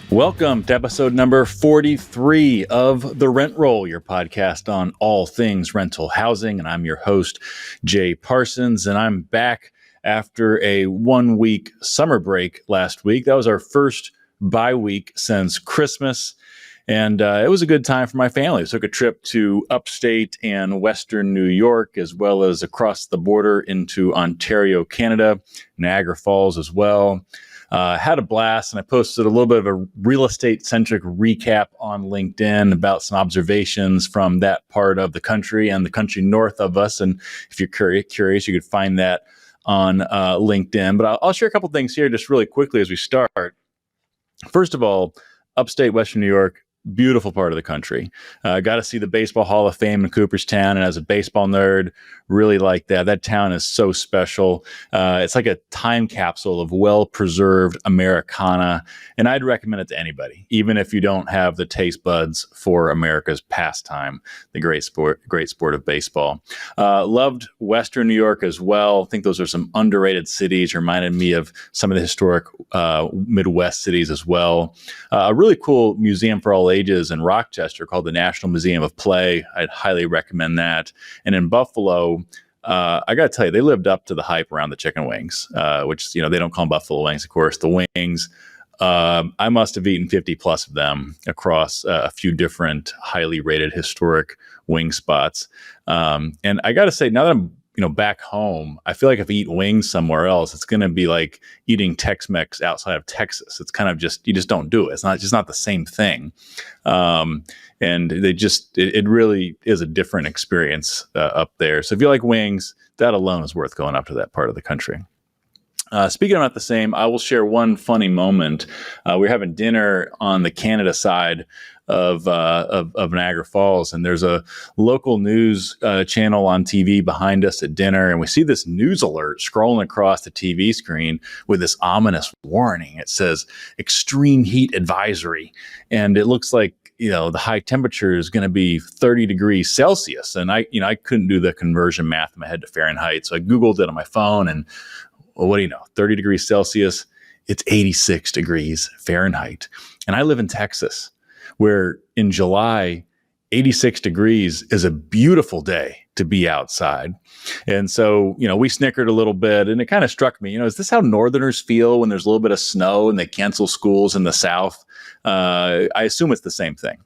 Welcome to episode number 43 of The Rent Roll, your podcast on all things rental housing. And I'm your host, Jay Parsons, and I'm back after a 1-week summer break last week. That was our first bye week since Christmas, and it was a good time for my family. We took a trip to upstate and western New York, as well as across the border into Ontario, Canada, Niagara Falls as well. Had a blast, and I posted a little bit of a real estate-centric recap on LinkedIn about some observations from that part of the country and the country north of us. And if you're curious, you could find that on LinkedIn. But I'll share a couple things here just really quickly as we start. First of all, upstate Western New York, beautiful part of the country. Got to see the Baseball Hall of Fame in Cooperstown, and as a baseball nerd, really like that. That town is so special. It's like a time capsule of well-preserved Americana, and I'd recommend it to anybody, even if you don't have the taste buds for America's pastime, the great sport of baseball. Loved Western New York as well. I think those are some underrated cities. Reminded me of some of the historic Midwest cities as well. A really cool museum for all ages in Rochester called the National Museum of Play. I'd highly recommend that. And in Buffalo, I got to tell you, they lived up to the hype around the chicken wings, which, they don't call them buffalo wings, of course. The wings, I must have eaten 50 plus of them across a few different highly rated historic wing spots. And I got to say, now that I'm back home, I feel like if I eat wings somewhere else, it's going to be like eating Tex-Mex outside of Texas. It's kind of you just don't do it. It's not the same thing. And it really is a different experience up there. So if you like wings, that alone is worth going up to that part of the country. Speaking of not the same, I will share one funny moment. We're having dinner on the Canada side of Niagara Falls, and there's a local news channel on TV behind us at dinner, and we see this news alert scrolling across the TV screen with this ominous warning. It says extreme heat advisory, and it looks like the high temperature is going to be 30 degrees Celsius, and I couldn't do the conversion math in my head to Fahrenheit, so I Googled it on my phone, and well, what do you know? 30 degrees Celsius, it's 86 degrees Fahrenheit. And I live in Texas, where in July, 86 degrees is a beautiful day to be outside. And so, we snickered a little bit, and it kind of struck me, is this how Northerners feel when there's a little bit of snow and they cancel schools in the South? I assume it's the same thing.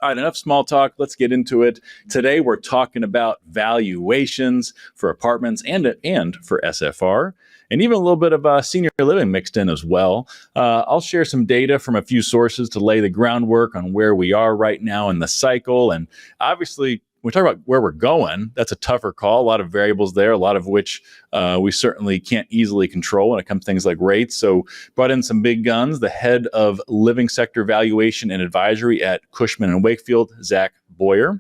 All right, enough small talk. Let's get into it. Today, we're talking about valuations for apartments and for SFR, and even a little bit of senior living mixed in as well. I'll share some data from a few sources to lay the groundwork on where we are right now in the cycle. And obviously, when we talk about where we're going, that's a tougher call. A lot of variables there, a lot of which we certainly can't easily control when it comes to things like rates. So brought in some big guns, the head of living sector valuation and advisory at Cushman Wakefield, Zack Bowyer.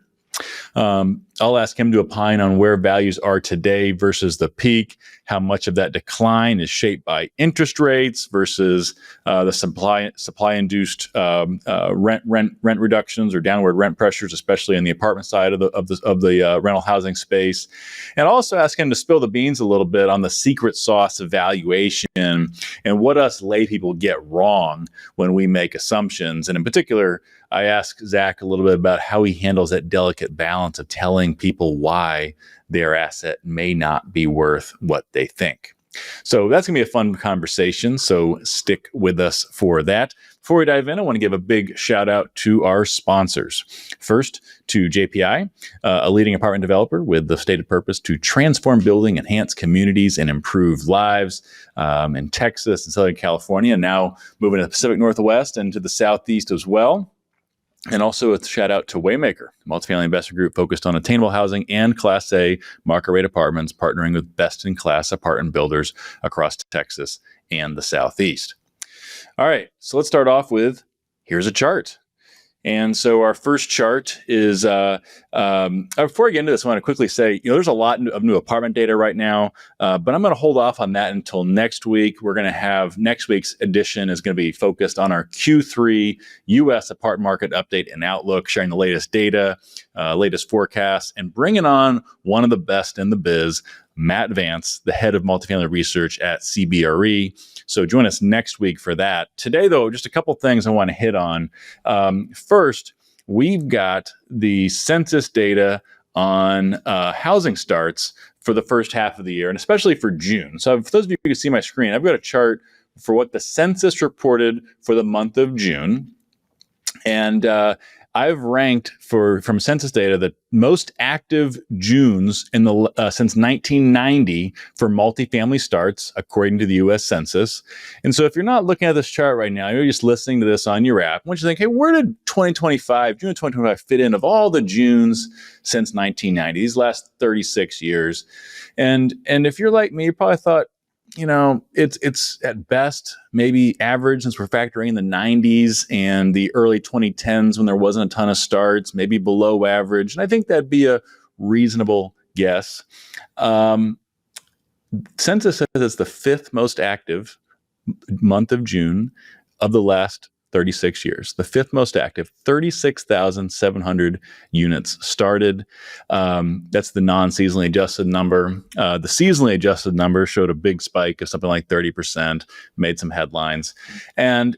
I'll ask him to opine on where values are today versus the peak, how much of that decline is shaped by interest rates versus the supply-induced rent reductions or downward rent pressures, especially in the apartment side of the rental housing space. And I'll also ask him to spill the beans a little bit on the secret sauce of valuation and what us lay people get wrong when we make assumptions. And in particular, I asked Zack a little bit about how he handles that delicate balance of telling people why their asset may not be worth what they think. So that's going to be a fun conversation, so stick with us for that. Before we dive in, I want to give a big shout out to our sponsors. First, to JPI, a leading apartment developer with the stated purpose to transform building, enhance communities, and improve lives in Texas and Southern California, and now moving to the Pacific Northwest and to the Southeast as well. And also a shout out to Waymaker, a multifamily investor group focused on attainable housing and Class A market rate apartments, partnering with best-in-class apartment builders across Texas and the Southeast. All right, so let's start off with, here's a chart. And so our first chart is, before I get into this, I want to quickly say, there's a lot of new apartment data right now, but I'm going to hold off on that until next week. We're going to have next week's edition is going to be focused on our Q3 U.S. apartment market update and outlook, sharing the latest data, latest forecasts, and bringing on one of the best in the biz, Matt Vance, the head of multifamily research at CBRE. So join us next week for that. Today, though, just a couple things I want to hit on. First, we've got the census data on housing starts for the first half of the year, and especially for June. So for those of you who can see my screen, I've got a chart for what the census reported for the month of June. And I've ranked from census data the most active Junes in the since 1990 for multifamily starts, according to the U.S. Census. And so, if you're not looking at this chart right now, you're just listening to this on your app. I want you to think, hey, where did June of 2025, fit in of all the Junes since 1990? These last 36 years. And if you're like me, you probably thought, it's at best maybe average, since we're factoring in the 90s and the early 2010s when there wasn't a ton of starts, maybe below average. And I think that'd be a reasonable guess. Census says it's the fifth most active month of June of the last 36 years. The fifth most active, 36,700 units started. That's the non-seasonally adjusted number. The seasonally adjusted number showed a big spike of something like 30%, made some headlines. And,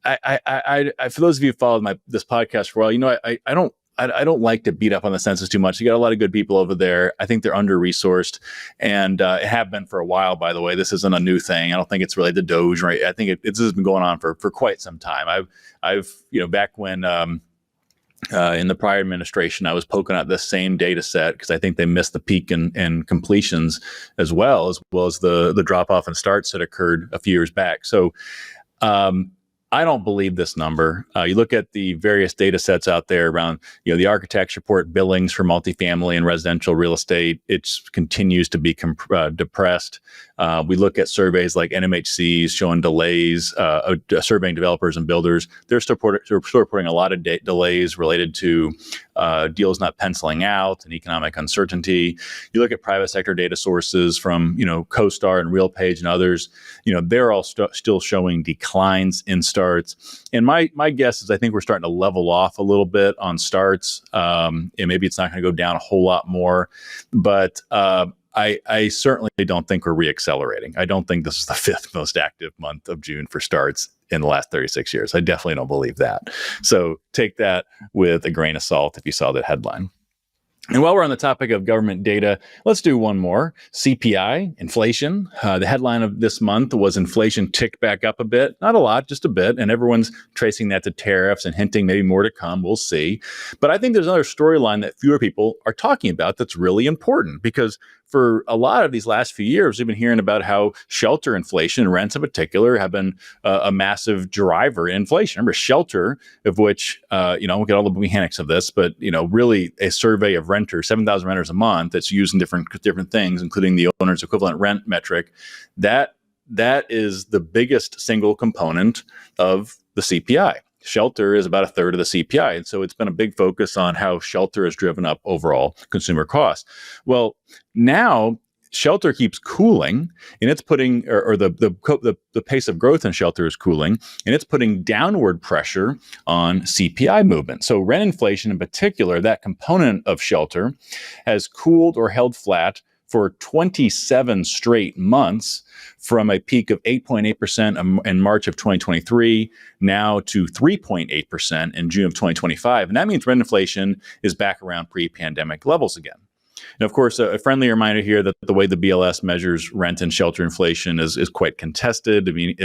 I for those of you who followed this podcast for a while, I don't like to beat up on the census too much. You got a lot of good people over there. I think they're under-resourced, and have been for a while, by the way. This isn't a new thing. I don't think it's related to Doge, right? I think this has been going on for quite some time. I've back when in the prior administration, I was poking out this same data set because I think they missed the peak in completions as well as the drop-off in starts that occurred a few years back. So I don't believe this number. You look at the various data sets out there around, the architects report billings for multifamily and residential real estate. It continues to be depressed. We look at surveys like NMHC's showing delays, surveying developers and builders. They're still reporting a lot of delays related to deals not penciling out and economic uncertainty. You look at private sector data sources from, CoStar and RealPage and others, they're all still showing declines in starts. And my guess is I think we're starting to level off a little bit on starts. And maybe it's not going to go down a whole lot more, but I certainly don't think we're reaccelerating. I don't think this is the fifth most active month of June for starts in the last 36 years. I definitely don't believe that. So take that with a grain of salt if you saw that headline. And while we're on the topic of government data, let's do one more. CPI, inflation. The headline of this month was inflation ticked back up a bit. Not a lot, just a bit. And everyone's tracing that to tariffs and hinting maybe more to come. We'll see. But I think there's another storyline that fewer people are talking about that's really important, because for a lot of these last few years, we've been hearing about how shelter inflation, rents in particular, have been a massive driver in inflation. Remember, shelter, of which, we'll get all the mechanics of this, but, really a survey of renters, 7,000 renters a month that's used in different things, including the owner's equivalent rent metric, that is the biggest single component of the CPI. Shelter is about a third of the CPI. And so it's been a big focus on how shelter has driven up overall consumer costs. Well, now shelter keeps cooling, and it's putting, or the pace of growth in shelter is cooling, and it's putting downward pressure on CPI movement. So rent inflation in particular, that component of shelter, has cooled or held flat for 27 straight months, from a peak of 8.8% in March of 2023, now to 3.8% in June of 2025. And that means rent inflation is back around pre-pandemic levels again. And of course, a friendly reminder here that the way the BLS measures rent and shelter inflation is quite contested. I mean,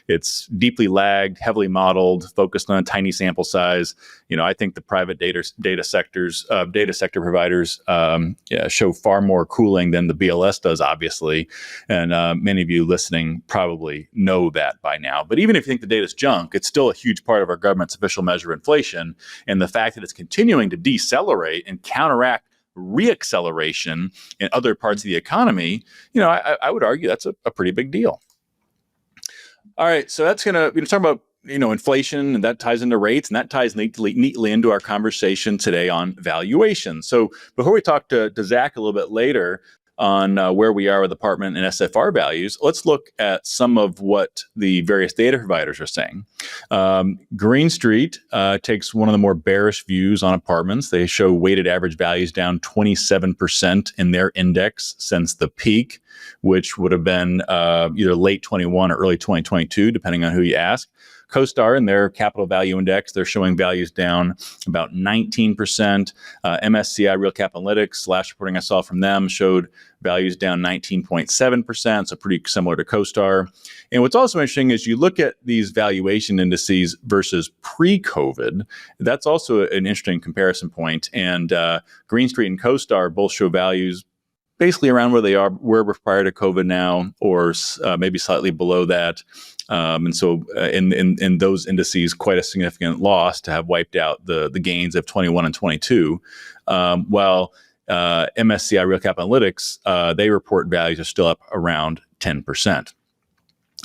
it's deeply lagged, heavily modeled, focused on a tiny sample size. I think the private data sector providers show far more cooling than the BLS does, obviously. And many of you listening probably know that by now. But even if you think the data is junk, it's still a huge part of our government's official measure of inflation. And the fact that it's continuing to decelerate and counteract reacceleration in other parts of the economy, I would argue that's a pretty big deal. All right, so that's going to talk about inflation, and that ties into rates, and that ties neatly into our conversation today on valuation. So before we talk to Zack a little bit later, on where we are with apartment and SFR values, let's look at some of what the various data providers are saying. Green Street takes one of the more bearish views on apartments. They show weighted average values down 27% in their index since the peak, which would have been either late 21 or early 2022, depending on who you ask. CoStar in their capital value index, they're showing values down about 19%. MSCI Real Capital Analytics, last reporting I saw from them showed values down 19.7%, so pretty similar to CoStar. And what's also interesting is you look at these valuation indices versus pre-COVID. That's also an interesting comparison point. And Green Street and CoStar both show values basically around where they were prior to COVID now, or maybe slightly below that. And so in those indices, quite a significant loss to have wiped out the gains of 21 and 22. While MSCI Real Capital Analytics, they report values are still up around 10%.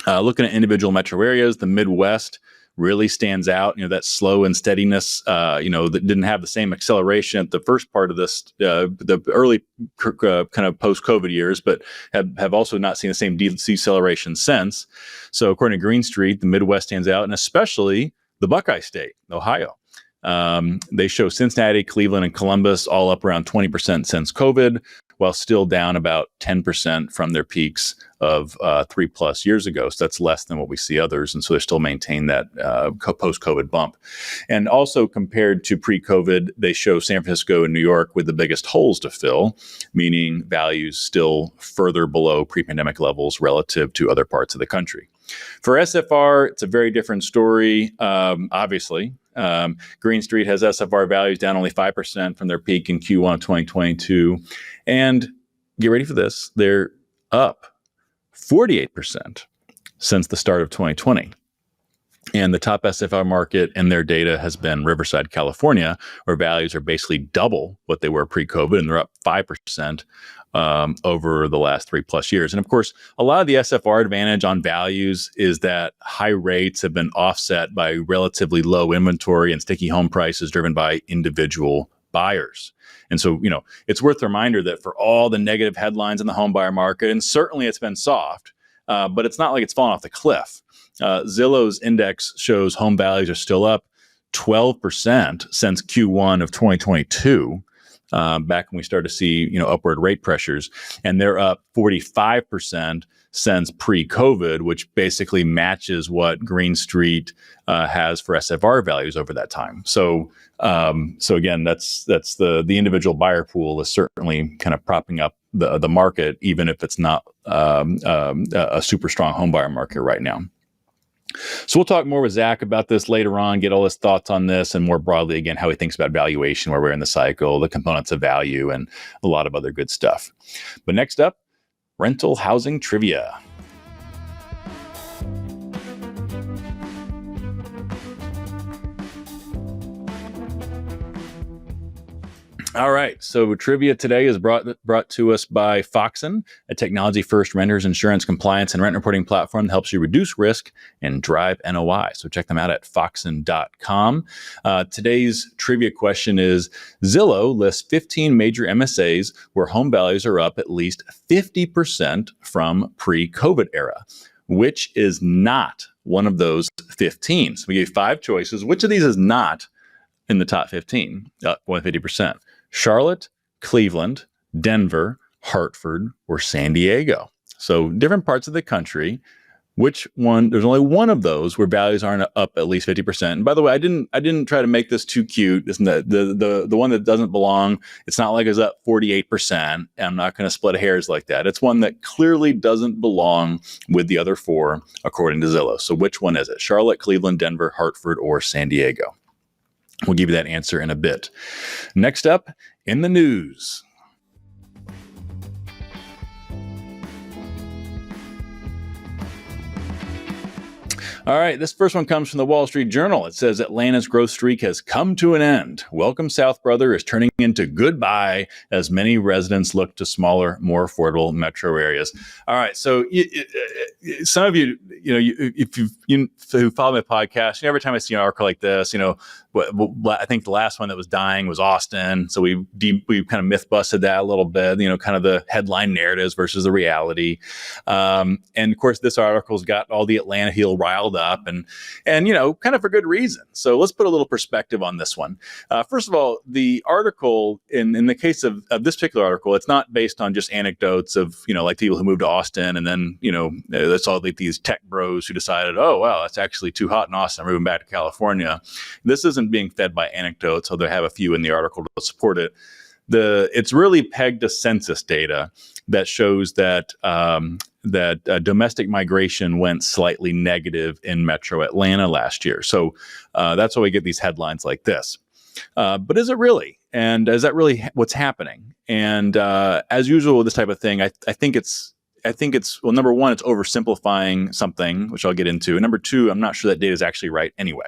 Looking at individual metro areas, the Midwest really stands out. That slow and steadiness, that didn't have the same acceleration at the first part of this, the early kind of post-COVID years, but have also not seen the same deceleration since. So according to Green Street, the Midwest stands out, and especially the Buckeye State, Ohio. They show Cincinnati, Cleveland, and Columbus all up around 20% since COVID, while still down about 10% from their peaks of 3+ years ago. So that's less than what we see others. And so they still maintain that post-COVID bump. And also compared to pre-COVID, they show San Francisco and New York with the biggest holes to fill, meaning values still further below pre-pandemic levels relative to other parts of the country. For SFR, it's a very different story, obviously. Green Street has SFR values down only 5% from their peak in Q1 of 2022. And get ready for this, they're up 48% since the start of 2020. And the top SFR market in their data has been Riverside, California, where values are basically double what they were pre-COVID, and they're up 5% over the last 3+ years. And of course, a lot of the SFR advantage on values is that high rates have been offset by relatively low inventory and sticky home prices driven by individual buyers. And so, it's worth a reminder that for all the negative headlines in the home buyer market, and certainly it's been soft, but it's not like it's fallen off the cliff. Zillow's index shows home values are still up 12% since Q1 of 2022. Back when we started to see, upward rate pressures, and they're up 45% since pre-COVID, which basically matches what Green Street has for SFR values over that time. So again, that's the individual buyer pool is certainly kind of propping up the market, even if it's not a super strong home buyer market right now. So we'll talk more with Zack about this later on, get all his thoughts on this, and more broadly, again, how he thinks about valuation, where we're in the cycle, the components of value, and a lot of other good stuff. But next up, rental housing trivia. All right, so trivia today is brought to us by Foxen, a technology-first renters insurance compliance and rent reporting platform that helps you reduce risk and drive NOI. So check them out at foxen.com. Today's trivia question is, Zillow lists 15 major MSAs where home values are up at least 50% from pre-COVID era. Which is not one of those 15? So we gave 5 choices. Which of these is not in the top 15, up 150%? Charlotte, Cleveland, Denver, Hartford, or San Diego. So different parts of the country. Which one? There's only one of those where values aren't up at least 50%. And by the way, I didn't try to make this too cute. Isn't that the one that doesn't belong? It's not like it's up 48%. I'm not going to split hairs like that. It's one that clearly doesn't belong with the other 4, according to Zillow. So which one is it? Charlotte, Cleveland, Denver, Hartford, or San Diego? We'll give you that answer in a bit. Next up, in the news. All right, this first one comes from the Wall Street Journal. It says Atlanta's growth streak has come to an end. Welcome South Brother is turning into goodbye as many residents look to smaller, more affordable metro areas. All right, so some of you, if who follow my podcast, every time I see an article like this, I think the last one that was dying was Austin. So we kind of myth busted that a little bit, kind of the headline narratives versus the reality. And of course, this article's got all the Atlanta heel riled up and kind of for good reason. So let's put a little perspective on this one. First of all, the article in the case of this particular article, it's not based on just anecdotes of, like people who moved to Austin and then, that's all like these tech bros who decided, oh, wow, that's actually too hot in Austin, I'm moving back to California. This isn't being fed by anecdotes, although they have a few in the article to support it. It's really pegged to census data that shows that domestic migration went slightly negative in Metro Atlanta last year. So that's why we get these headlines like this. But is it really? And is that really what's happening? And as usual with this type of thing, I think it's well, number one, it's oversimplifying something, which I'll get into. And number two, I'm not sure that data is actually right anyway.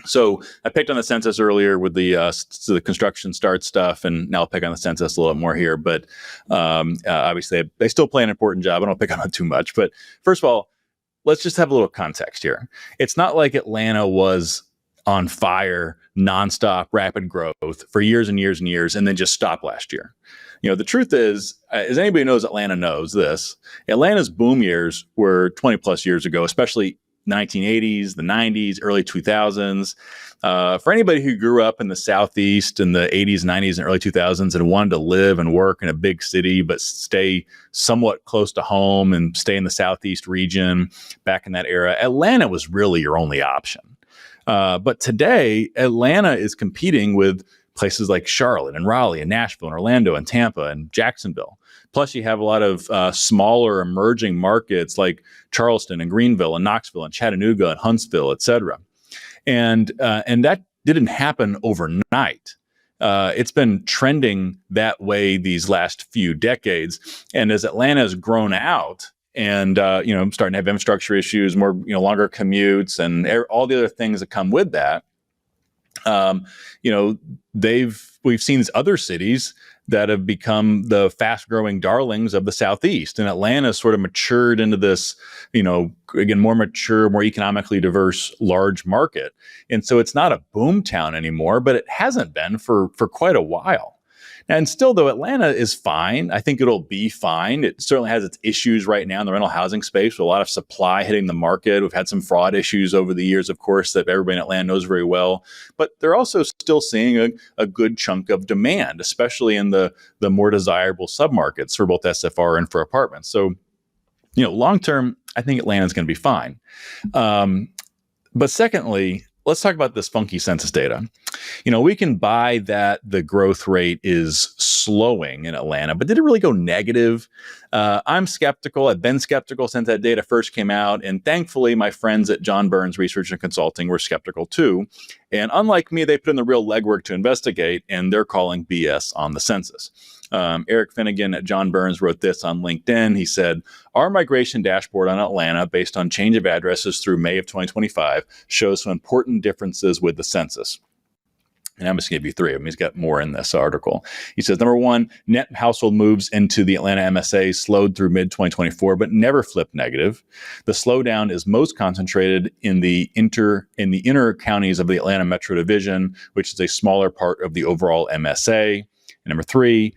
So I picked on the census earlier with the construction start stuff, and now I'll pick on the census a little bit more here. But obviously, they still play an important job. I don't pick on it too much. But first of all, let's just have a little context here. It's not like Atlanta was on fire, nonstop, rapid growth for years and years and years, and then just stopped last year. The truth is, as anybody knows, Atlanta knows this. Atlanta's boom years were 20 plus years ago, especially 1980s, the 90s, early 2000s. For anybody who grew up in the Southeast in the 80s, 90s, and early 2000s and wanted to live and work in a big city, but stay somewhat close to home and stay in the Southeast region back in that era, Atlanta was really your only option. But today, Atlanta is competing with places like Charlotte and Raleigh and Nashville and Orlando and Tampa and Jacksonville. Plus, you have a lot of smaller emerging markets like Charleston and Greenville and Knoxville and Chattanooga and Huntsville, et cetera. And that didn't happen overnight. It's been trending that way these last few decades. And as Atlanta has grown out and, starting to have infrastructure issues, more, longer commutes and all the other things that come with that, we've seen these other cities that have become the fast-growing darlings of the Southeast, and Atlanta sort of matured into this, again, more mature, more economically diverse, large market. And so it's not a boom town anymore, but it hasn't been for quite a while. And still, though, Atlanta is fine. I think it'll be fine. It certainly has its issues right now in the rental housing space with a lot of supply hitting the market. We've had some fraud issues over the years, of course, that everybody in Atlanta knows very well. But they're also still seeing a good chunk of demand, especially in the more desirable submarkets for both SFR and for apartments. So, long term, I think Atlanta is going to be fine. But secondly, let's talk about this funky census data. We can buy that the growth rate is slowing in Atlanta, but did it really go negative? I'm skeptical. I've been skeptical since that data first came out. And thankfully, my friends at John Burns Research and Consulting were skeptical too. And unlike me, they put in the real legwork to investigate, and they're calling BS on the census. Eric Finnegan at John Burns wrote this on LinkedIn. He said, our migration dashboard on Atlanta based on change of addresses through May of 2025 shows some important differences with the census. And I'm just going to give you three of them. He's got more in this article. He says, number one, net household moves into the Atlanta MSA slowed through mid-2024, but never flipped negative. The slowdown is most concentrated in the inner counties of the Atlanta Metro Division, which is a smaller part of the overall MSA. And number three,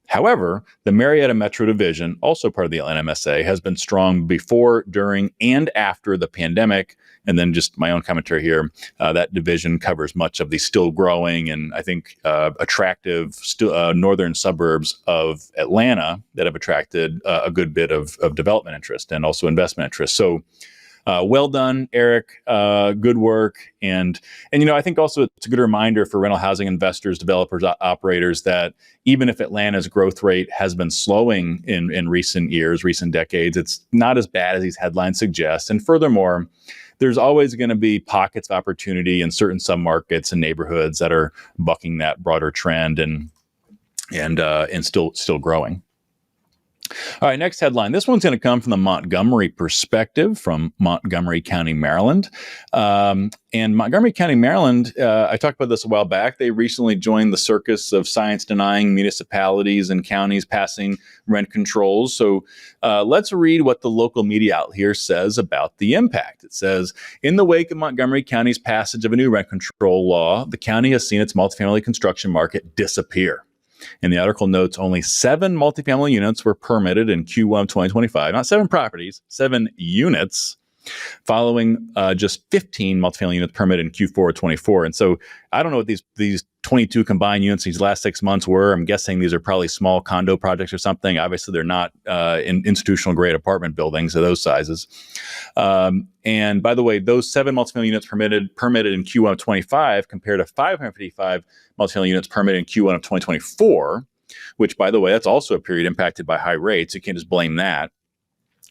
however, the Marietta Metro Division, also part of the Atlanta MSA, has been strong before, during, and after the pandemic. And then just my own commentary here, that division covers much of the still growing and I think attractive northern suburbs of Atlanta that have attracted a good bit of development interest and also investment interest. So well done, Eric. Good work. And I think also it's a good reminder for rental housing investors, developers, operators that even if Atlanta's growth rate has been slowing in recent years, recent decades, it's not as bad as these headlines suggest. And furthermore, there's always going to be pockets of opportunity in certain submarkets and neighborhoods that are bucking that broader trend and still growing. All right, next headline. This one's going to come from the Montgomery perspective from Montgomery County, Maryland. And Montgomery County, Maryland, I talked about this a while back. They recently joined the circus of science-denying municipalities and counties passing rent controls. So let's read what the local media out here says about the impact. It says, in the wake of Montgomery County's passage of a new rent control law, the county has seen its multifamily construction market disappear. And the article notes only 7 multifamily units were permitted in Q1 2025, not 7 properties, 7 units, following just 15 multifamily units permitted in Q4 24. And so I don't know what these 22 combined units these last 6 months were. I'm guessing these are probably small condo projects or something. Obviously, they're not in institutional grade apartment buildings of those sizes. And by the way, those 7 multifamily units permitted in Q1 of 25 compared to 555 multifamily units permitted in Q1 of 2024, which, by the way, that's also a period impacted by high rates. You can't just blame that.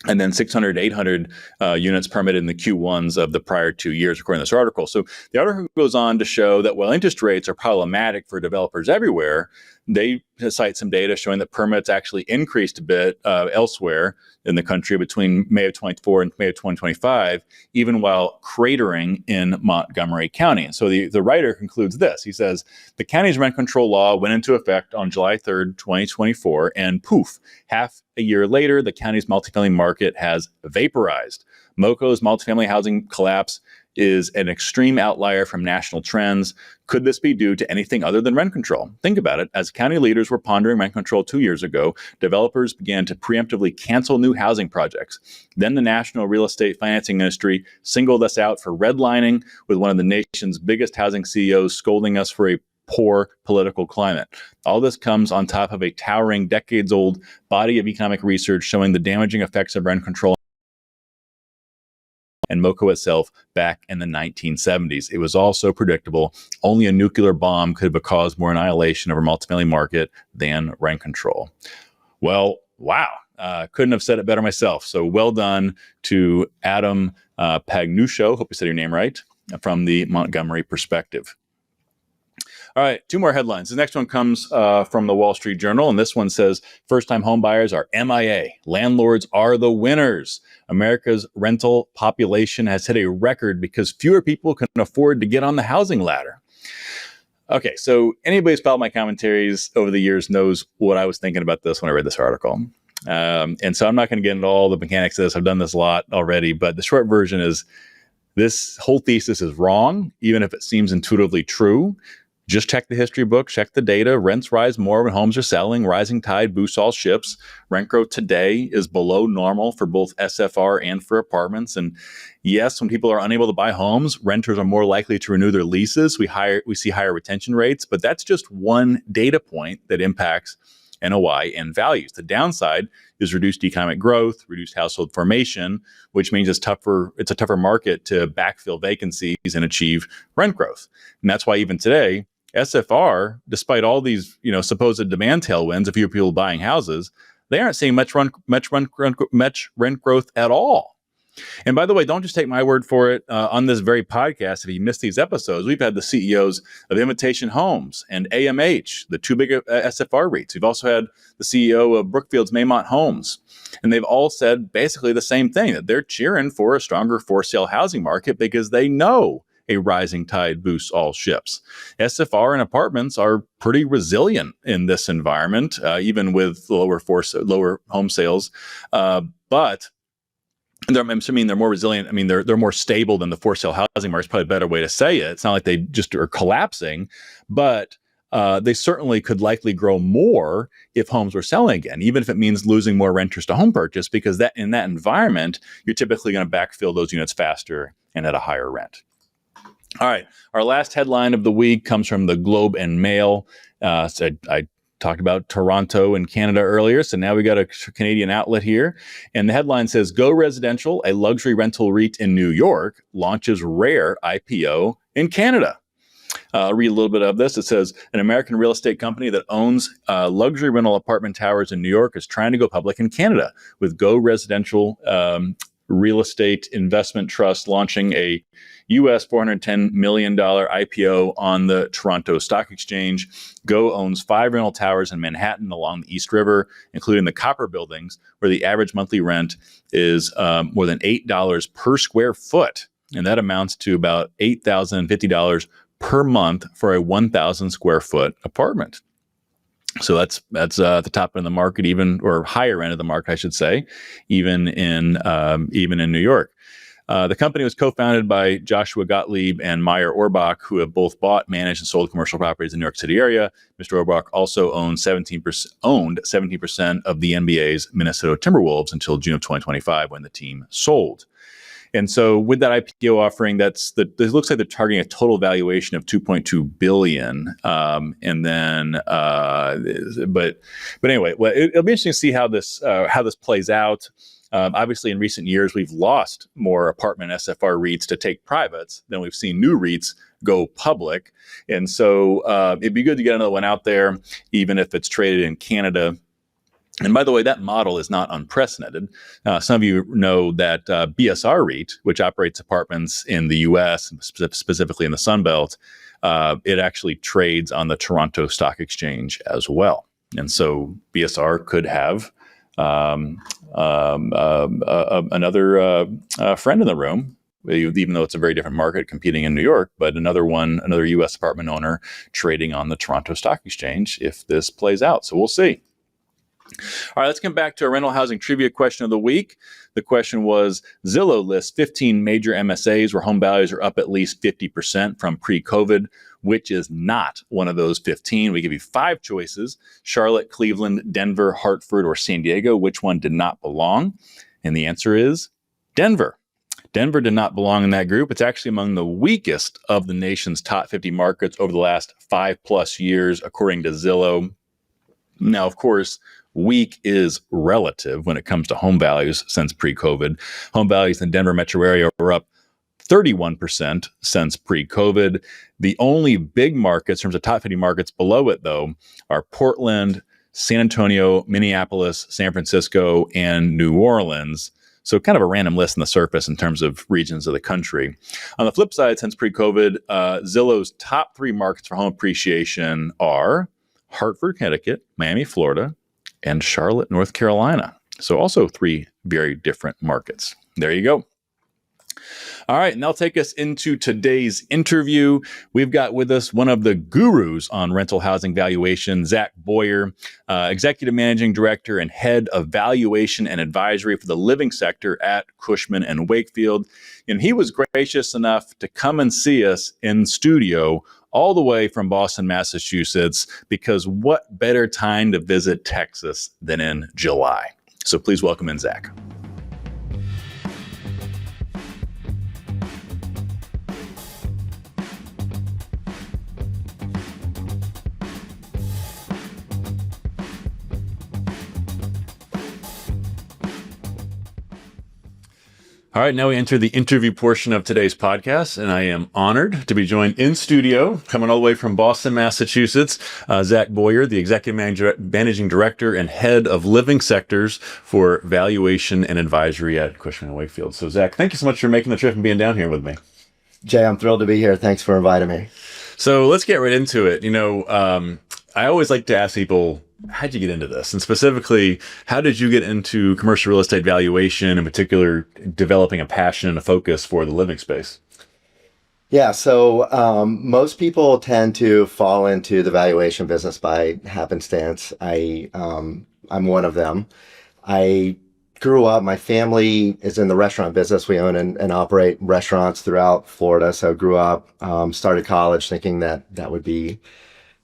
And then 600 to 800 units permitted in the Q1s of the prior 2 years, according to this article. So the article goes on to show that while interest rates are problematic for developers everywhere, they cite some data showing that permits actually increased a bit elsewhere in the country between May of 24 and May of 2025, even while cratering in Montgomery County. And so the writer concludes this. He says, the county's rent control law went into effect on July 3rd, 2024, and poof, half a year later, the county's multifamily market has vaporized. MoCo's multifamily housing collapse is an extreme outlier from national trends. Could this be due to anything other than rent control? Think about it. As county leaders were pondering rent control 2 years ago, developers began to preemptively cancel new housing projects. Then the National Real Estate Financing Industry singled us out for redlining, with one of the nation's biggest housing CEOs scolding us for a poor political climate. All this comes on top of a towering, decades-old body of economic research showing the damaging effects of rent control and MoCo itself back in the 1970s. It was all so predictable. Only a nuclear bomb could have caused more annihilation of our multifamily market than rent control. Well, wow. Couldn't have said it better myself. So well done to Adam Pagnuccio, hope I said your name right, from the Montgomery perspective. All right, 2 more headlines. The next one comes from the Wall Street Journal, and this one says, first-time home buyers are MIA. Landlords are the winners. America's rental population has hit a record because fewer people can afford to get on the housing ladder. Okay, so anybody who's followed my commentaries over the years knows what I was thinking about this when I read this article. And so I'm not going to get into all the mechanics of this. I've done this a lot already, but the short version is this whole thesis is wrong, even if it seems intuitively true. Just check the history book, check the data. Rents rise more when homes are selling. Rising tide boosts all ships. Rent growth today is below normal for both SFR and for apartments. And yes, when people are unable to buy homes, renters are more likely to renew their leases. We see higher retention rates, but that's just one data point that impacts NOI and values. The downside is reduced economic growth, reduced household formation, which means it's a tougher market to backfill vacancies and achieve rent growth. And that's why even today, SFR, despite all these, supposed demand tailwinds of fewer people buying houses, they aren't seeing much rent growth at all. And by the way, don't just take my word for it. On this very podcast, if you missed these episodes, we've had the CEOs of Invitation Homes and AMH, the 2 big SFR REITs. We've also had the CEO of Brookfield's Maymont Homes. And they've all said basically the same thing, that they're cheering for a stronger for-sale housing market because they know a rising tide boosts all ships. SFR and apartments are pretty resilient in this environment, even with lower home sales. But they're more resilient. I mean, they're more stable than the for-sale housing market is probably a better way to say it. It's not like they just are collapsing, but they certainly could likely grow more if homes were selling again, even if it means losing more renters to home purchase, because that in that environment, you're typically going to backfill those units faster and at a higher rent. All right, our last headline of the week comes from the Globe and Mail. So I talked about Toronto and Canada earlier, so now we got a Canadian outlet here. And the headline says, Go Residential, a luxury rental REIT in New York, launches rare IPO in Canada. I'll read a little bit of this. It says, an American real estate company that owns luxury rental apartment towers in New York is trying to go public in Canada, with Go Residential real estate investment trust launching a US $410 million IPO on the Toronto Stock Exchange. Go owns 5 rental towers in Manhattan along the East River, including the Copper buildings, where the average monthly rent is more than $8 per square foot. And that amounts to about $8,050 per month for a 1,000 square foot apartment. So that's the top end of the market, even, or higher end of the market, I should say, even in New York. The company was co-founded by Joshua Gottlieb and Meyer Orbach, who have both bought, managed, and sold commercial properties in the New York City area. Mr. Orbach also owned 17% of the NBA's Minnesota Timberwolves until June of 2025, when the team sold. And so with that IPO offering, it looks like they're targeting a total valuation of $2.2 billion. But anyway, well, it'll be interesting to see how this plays out. Obviously, in recent years, we've lost more apartment SFR REITs to take privates than we've seen new REITs go public. And so it'd be good to get another one out there, even if it's traded in Canada. And by the way, that model is not unprecedented. Some of you know that BSR REIT, which operates apartments in the U.S., specifically in the Sun Belt, it actually trades on the Toronto Stock Exchange as well. And so BSR could have another friend in the room, even though it's a very different market competing in New York, but another U.S. apartment owner trading on the Toronto Stock Exchange if this plays out. So we'll see. All right, let's come back to our rental housing trivia question of the week. The question was, Zillow lists 15 major MSAs where home values are up at least 50% from pre-COVID. Which is not one of those 15? We give you 5 choices: Charlotte, Cleveland, Denver, Hartford, or San Diego. Which one did not belong? And the answer is Denver. Denver did not belong in that group. It's actually among the weakest of the nation's top 50 markets over the last 5+ years, according to Zillow. Now, of course, weak is relative when it comes to home values since pre-COVID. Home values in the Denver metro area are up 31% since pre-COVID. The only big markets, in terms of top 50 markets below it, though, are Portland, San Antonio, Minneapolis, San Francisco, and New Orleans. So kind of a random list on the surface in terms of regions of the country. On the flip side, since pre-COVID, Zillow's top 3 markets for home appreciation are Hartford, Connecticut, Miami, Florida, and Charlotte, North Carolina. So also 3 very different markets. There you go. All right, and that'll take us into today's interview. We've got with us one of the gurus on rental housing valuation, Zack Bowyer, Executive Managing Director and Head of Valuation and Advisory for the living sector at Cushman Wakefield. And he was gracious enough to come and see us in studio all the way from Boston, Massachusetts, because what better time to visit Texas than in July? So please welcome in Zack. All right, now we enter the interview portion of today's podcast, and I am honored to be joined in studio, coming all the way from Boston, Massachusetts, Zack Bowyer, the Executive Managing Director and Head of Living Sectors for Valuation and Advisory at Cushman Wakefield. So, Zack, thank you so much for making the trip and being down here with me. Jay, I'm thrilled to be here. Thanks for inviting me. So let's get right into it. You know, I always like to ask people, how'd you get into this? And specifically, how did you get into commercial real estate valuation, in particular, developing a passion and a focus for the living space? Yeah, so most people tend to fall into the valuation business by happenstance. I'm one of them. I grew up, my family is in the restaurant business. We own and operate restaurants throughout Florida. So I grew up, started college thinking that would be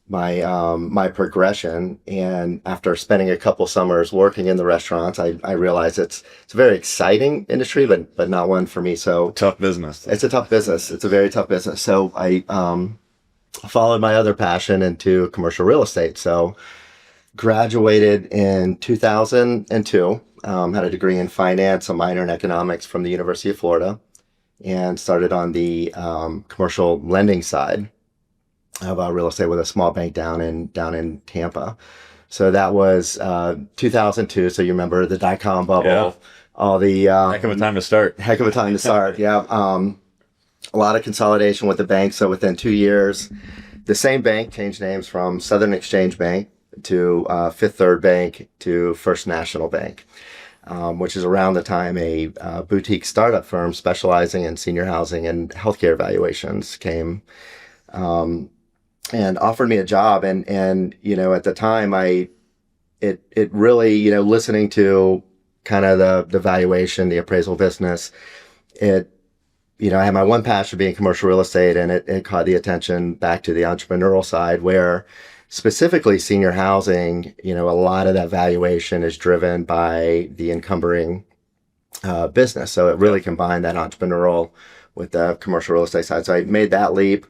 my progression. And after spending a couple summers working in the restaurants, I realized it's a very exciting industry, but not one for me. So tough business. It's a tough business. It's a very tough business. So I followed my other passion into commercial real estate. So graduated in 2002, had a degree in finance, a minor in economics from the University of Florida, and started on the commercial lending side of real estate with a small bank down in Tampa. So that was 2002. So you remember the dot-com bubble. all the Heck of a time to start. heck of a time to start. Yeah. A lot of consolidation with the bank. So within 2 years, the same bank changed names from Southern Exchange Bank to Fifth Third Bank to First National Bank, which is around the time a boutique startup firm specializing in senior housing and healthcare valuations came and offered me a job. And at the time, it really, listening to kind of the valuation, the appraisal business, I had my one passion being commercial real estate, and it caught the attention back to the entrepreneurial side, where specifically senior housing, a lot of that valuation is driven by the encumbering business. So it really combined that entrepreneurial with the commercial real estate side. So I made that leap,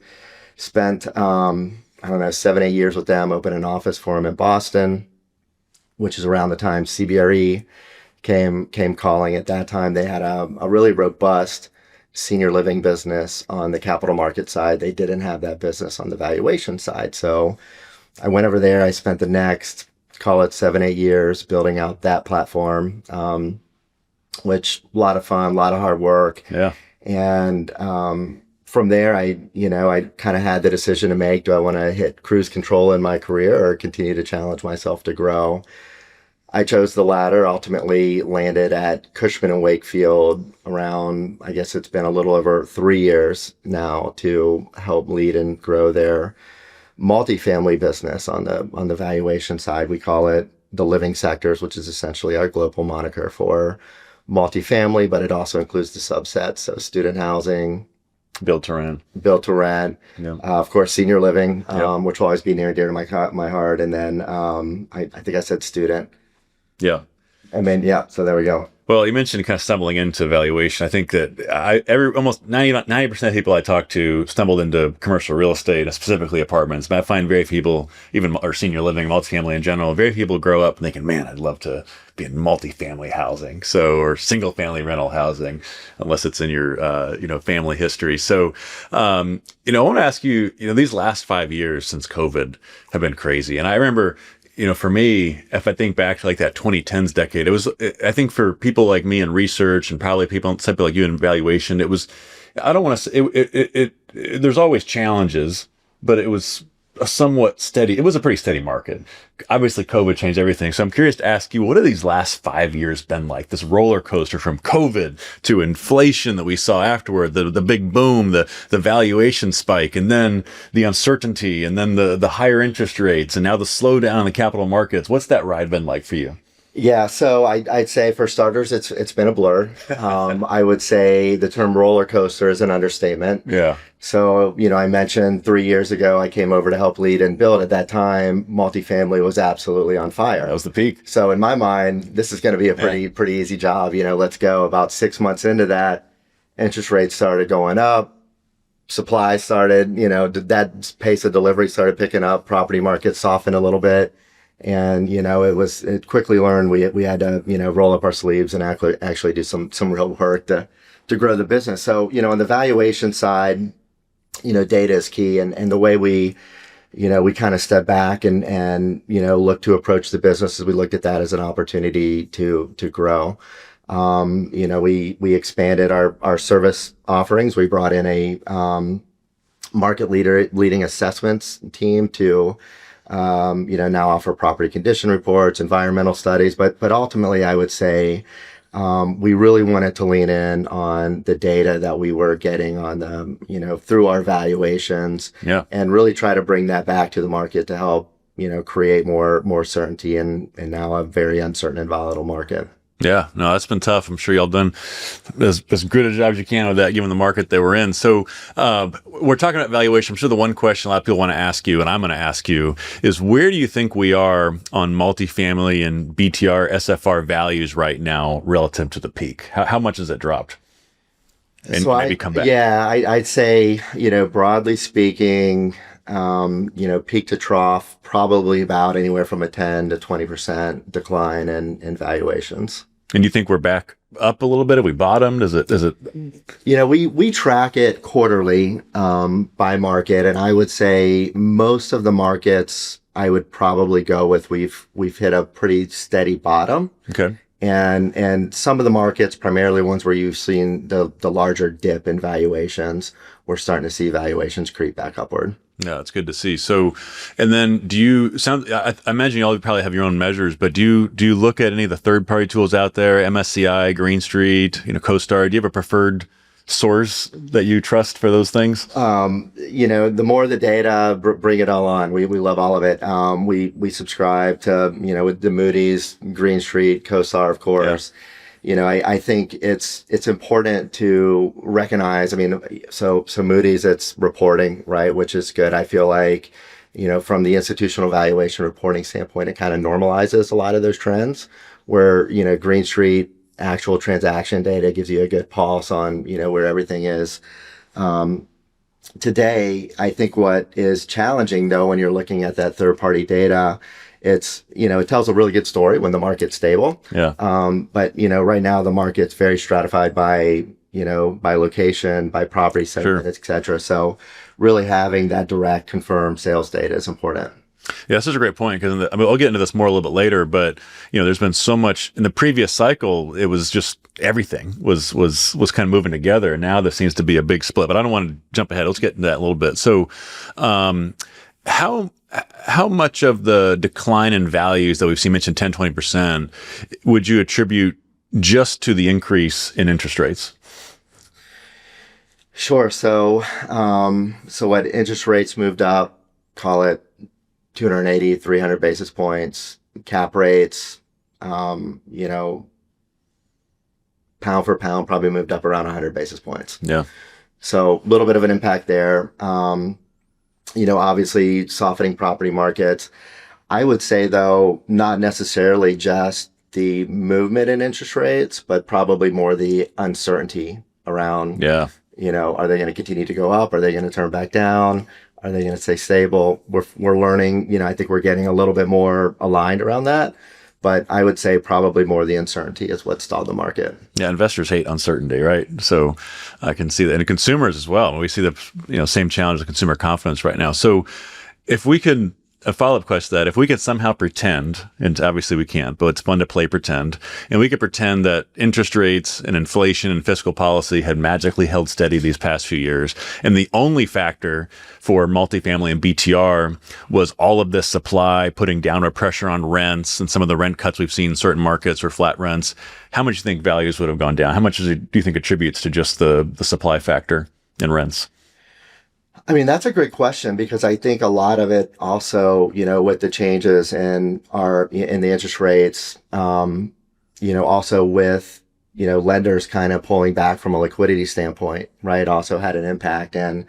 spent, 7-8 years with them, opened an office for them in Boston, which is around the time CBRE came calling. At that time, they had a really robust senior living business on the capital market side. They didn't have that business on the valuation side. So I went over there. I spent the next, call it 7-8 years building out that platform, which a lot of fun, a lot of hard work. Yeah. And from there, I kind of had the decision to make. Do I want to hit cruise control in my career or continue to challenge myself to grow? I chose the latter, ultimately landed at Cushman Wakefield around, I guess it's been a little over 3 years now, to help lead and grow their multifamily business on the valuation side. We call it the living sectors, which is essentially our global moniker for multifamily, but it also includes the subsets. So student housing, Built to rent. Yeah. Of course, senior living, which will always be near and dear to my heart. And then I think I said student. Yeah. And then, so there we go. Well, you mentioned kind of stumbling into valuation. I think that almost 90% of people I talk to stumbled into commercial real estate, specifically apartments. But I find very few people, or senior living, multifamily in general, very few people grow up thinking, man, I'd love to be in multifamily housing, or single family rental housing, unless it's in your, family history. So, I want to ask you, these last 5 years since COVID have been crazy. And I remember, for me, if I think back to like that 2010s decade, I think for people like me in research and probably people like you in valuation, I don't want to say there's always challenges, but it was it was a pretty steady market. Obviously COVID changed everything. So I'm curious to ask you, what have these last 5 years been like? This roller coaster from COVID to inflation that we saw afterward, the big boom, the valuation spike, and then the uncertainty, and then the higher interest rates, and now the slowdown in the capital markets. What's that ride been like for you? Yeah, so I'd say for starters, it's been a blur. I would say the term roller coaster is an understatement. Yeah. So, I mentioned 3 years ago, I came over to help lead and build. At that time, multifamily was absolutely on fire. That was the peak. So in my mind, this is going to be a pretty easy job. Let's go. About 6 months into that, interest rates started going up. Supply started, that pace of delivery started picking up. Property market softened a little bit. And, it quickly learned we had to, roll up our sleeves and actually do some real work to grow the business. So, on the valuation side, data is key. And the way we kind of step back and look to approach the business as we looked at that as an opportunity to grow. We expanded our service offerings. We brought in a market leading assessments team to now offer property condition reports, environmental studies, but ultimately I would say we really wanted to lean in on the data that we were getting on the, through our valuations, and really try to bring that back to the market to help, create more certainty in now a very uncertain and volatile market. Yeah, no, that's been tough. I'm sure y'all done as good a job as you can with that, given the market that we're in. So we're talking about valuation. I'm sure the one question a lot of people want to ask you, and I'm going to ask you, is where do you think we are on multifamily and BTR, SFR values right now relative to the peak? How much has it dropped? And so maybe come back. Yeah, I'd say, broadly speaking, peak to trough, probably about anywhere from a 10 to 20% decline in valuations. And you think we're back up a little bit? Have we bottomed? Is it? We track it quarterly, by market. And I would say most of the markets I would probably go with, we've hit a pretty steady bottom. Okay. And some of the markets, primarily ones where you've seen the larger dip in valuations, we're starting to see valuations creep back upward. Yeah, it's good to see. So, and then do you I imagine you all probably have your own measures, but do you look at any of the third party tools out there, MSCI, Green Street, CoStar? Do you have a preferred source that you trust for those things? The more the data, bring it all on. We love all of it. We subscribe to, with the Moody's, Green Street, CoStar, of course. Yeah. I think it's important to recognize, so Moody's, it's reporting, right, which is good. I feel like, from the institutional valuation reporting standpoint, it kind of normalizes a lot of those trends where, Green Street actual transaction data gives you a good pulse on, where everything is. Today, I think what is challenging though, when you're looking at that third party data, it tells a really good story when the market's stable. Yeah. But right now the market's very stratified by location, by property segment, Sure. et cetera. So really having that direct confirmed sales data is important. Yeah, that's such a great point because I'll get into this more a little bit later. But there's been so much in the previous cycle. It was just everything was kind of moving together. And now there seems to be a big split. But I don't want to jump ahead. Let's get into that a little bit. So, how much of the decline in values that we've seen mentioned 10-20% would you attribute just to the increase in interest rates? Sure. So what interest rates moved up, call it 280, 300 basis points, cap rates, pound for pound probably moved up around 100 basis points. Yeah. So a little bit of an impact there. Obviously softening property markets. I would say though, not necessarily just the movement in interest rates, but probably more the uncertainty around, are they going to continue to go up? Are they going to turn back down? Are they going to stay stable? We're learning, I think we're getting a little bit more aligned around that, but I would say probably more the uncertainty is what stalled the market. Yeah, investors hate uncertainty, right? So I can see that, and consumers as well. We see the same challenge of consumer confidence right now. So if we could, a follow-up question to that, if we could somehow pretend, and obviously we can't, but it's fun to play pretend, and we could pretend that interest rates and inflation and fiscal policy had magically held steady these past few years, and the only factor for multifamily and BTR was all of this supply putting downward pressure on rents and some of the rent cuts we've seen in certain markets or flat rents, how much do you think values would have gone down? How much do you think attributes to just the supply factor in rents? That's a great question because I think a lot of it also, with the changes in the interest rates, also with, lenders kind of pulling back from a liquidity standpoint, right, also had an impact. And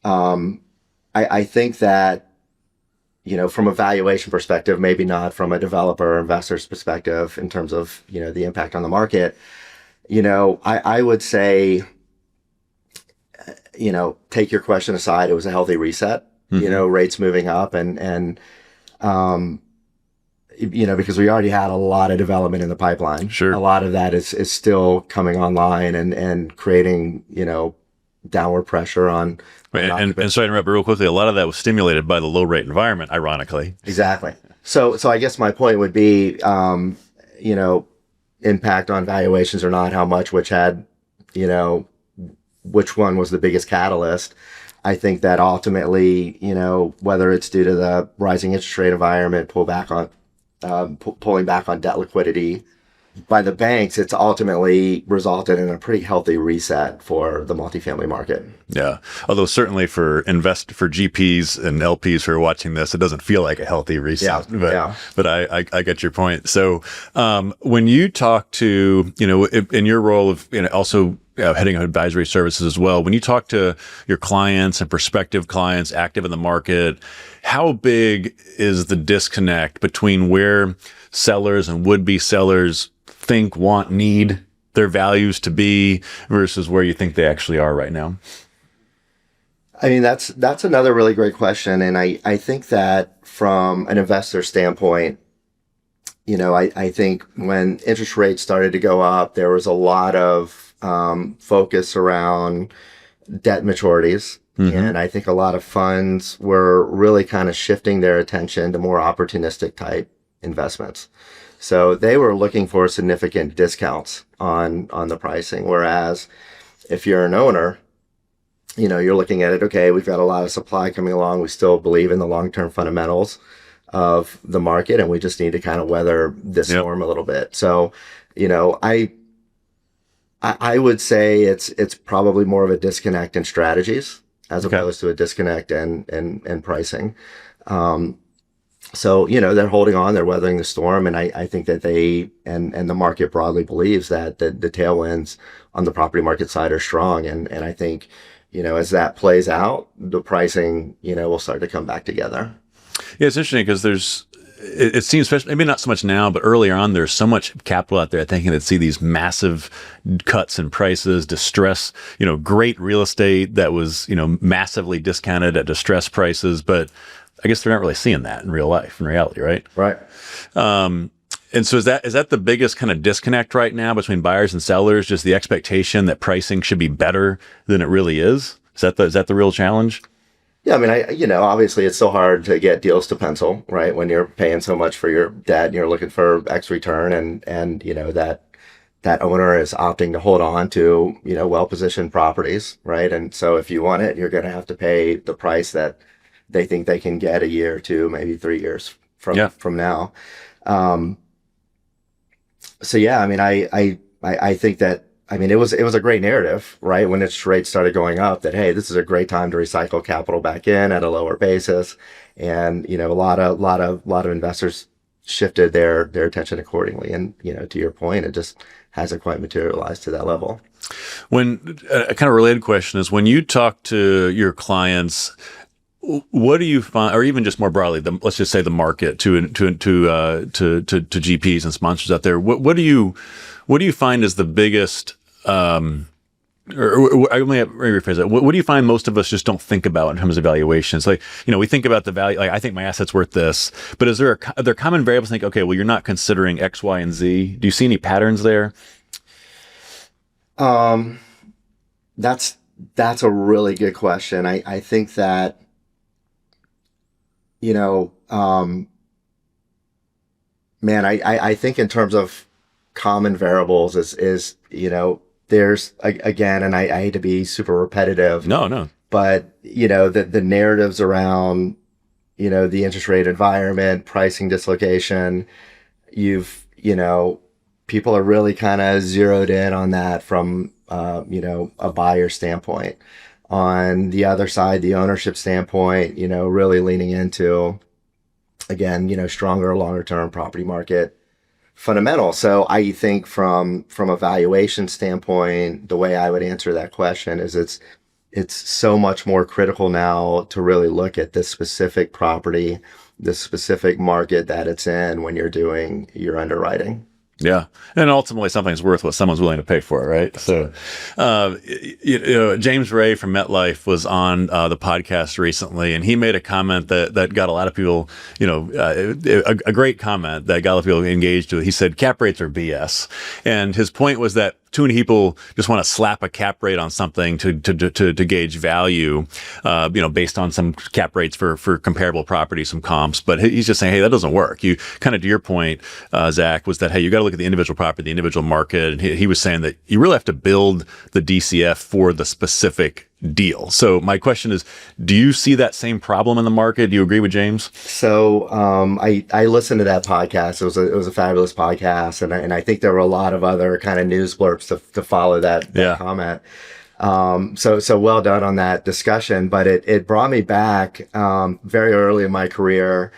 I think that, from a valuation perspective, maybe not from a developer or investor's perspective in terms of, the impact on the market, I would say, take your question aside, it was a healthy reset, rates moving up and because we already had a lot of development in the pipeline. Sure. A lot of that is still coming online and creating, downward pressure on. And sorry to interrupt real quickly, a lot of that was stimulated by the low rate environment, ironically. Exactly. So I guess my point would be, impact on valuations or not, how much, which had, which one was the biggest catalyst. I think that ultimately, whether it's due to the rising interest rate environment, pulling back on debt liquidity by the banks, it's ultimately resulted in a pretty healthy reset for the multifamily market. Yeah. Although certainly for GPs and LPs who are watching this, it doesn't feel like a healthy reset. But I get your point. So when you talk to, in your role of also heading advisory services as well, when you talk to your clients and prospective clients active in the market, how big is the disconnect between where sellers and would-be sellers think, want, need their values to be versus where you think they actually are right now? That's another really great question. And I think that from an investor standpoint, I think when interest rates started to go up, there was a lot of focus around debt maturities. Mm-hmm. And I think a lot of funds were really kind of shifting their attention to more opportunistic type investments. So they were looking for significant discounts on the pricing. Whereas if you're an owner, you're looking at it, okay, we've got a lot of supply coming along. We still believe in the long-term fundamentals of the market, and we just need to kind of weather this storm a little bit. So, I would say it's probably more of a disconnect in strategies as opposed to a disconnect in pricing. So, they're holding on, they're weathering the storm. And I think that they and the market broadly believes that the tailwinds on the property market side are strong. And I think, as that plays out, the pricing, will start to come back together. Yeah, it's interesting because it seems, especially, maybe not so much now, but earlier on, there's so much capital out there thinking that see these massive cuts in prices, distress, great real estate that was, massively discounted at distressed prices. But I guess they're not really seeing that in real life, in reality, right? Right. And so is that the biggest kind of disconnect right now between buyers and sellers? Just the expectation that pricing should be better than it really is? Is that the real challenge? Yeah, I mean, obviously it's so hard to get deals to pencil, right? When you're paying so much for your debt and you're looking for X return, and that owner is opting to hold on to, well-positioned properties, right? And so if you want it, you're going to have to pay the price that they think they can get a year or two, maybe 3 years from now. So yeah, I mean, I think that, I mean, it was a great narrative, right? When interest rates started going up, that, hey, this is a great time to recycle capital back in at a lower basis. And, a lot of investors shifted their attention accordingly. And, to your point, it just hasn't quite materialized to that level. When a kind of related question is, when you talk to your clients, what do you find, or even just more broadly, let's just say the market to GPs and sponsors out there, what do you find is the biggest, or let me rephrase that. What do you find most of us just don't think about in terms of valuations? Like, we think about the value, like, I think my asset's worth this, but are there common variables? Think, okay, well, you're not considering X, Y, and Z. Do you see any patterns there? That's a really good question. I think that, I think in terms of common variables is there's, again, and I hate to be super repetitive. No. But, the narratives around, the interest rate environment, pricing dislocation, people are really kind of zeroed in on that from, a buyer standpoint. On the other side, the ownership standpoint, really leaning into, again, stronger, longer term property market fundamental. So I think from a valuation standpoint, the way I would answer that question is it's so much more critical now to really look at this specific property, the specific market that it's in when you're doing your underwriting. Yeah. And ultimately something's worth what someone's willing to pay for it, right? So, James Ray from MetLife was on the podcast recently, and he made a comment that got a lot of people, a great comment that got a lot of people engaged with. He said, cap rates are BS. And his point was that too many people just want to slap a cap rate on something to gauge value, based on some cap rates for comparable properties, some comps. But he's just saying, hey, that doesn't work. You kind of, to your point, Zach, was that, hey, you got to look at the individual property, the individual market. And he was saying that you really have to build the DCF for the specific deal. So my question is, do you see that same problem in the market? Do you agree with James? So I listened to that podcast. It was a fabulous podcast, and I think there were a lot of other kind of news blurbs to follow that comment. So well done on that discussion. But it brought me back very early in my career.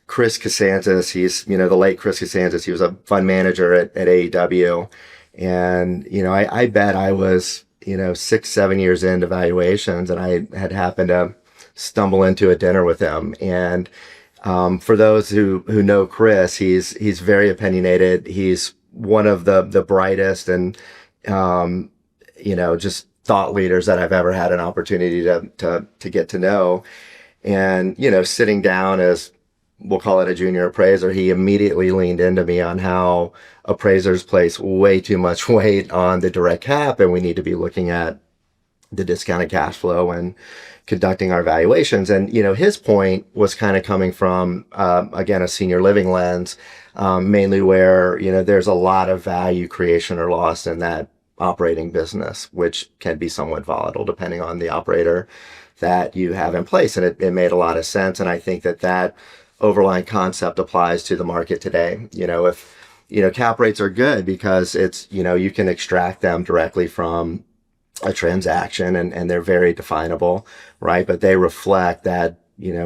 Chris Census, he's the late Chris Census. He was a fund manager at AEW, and I bet I was 6-7 years into Valuations, and I had happened to stumble into a dinner with him. And for those who know Chris, he's very opinionated. He's one of the brightest and just thought leaders that I've ever had an opportunity to get to know. And sitting down as, we'll call it, a junior appraiser, he immediately leaned into me on how appraisers place way too much weight on the direct cap, and we need to be looking at the discounted cash flow and conducting our valuations. And, his point was kind of coming from, again, a senior living lens, mainly where, there's a lot of value creation or loss in that operating business, which can be somewhat volatile depending on the operator that you have in place. And it made a lot of sense. And I think that overlying concept applies to the market today. If, cap rates are good because it's, you can extract them directly from a transaction and they're very definable, right? But they reflect that,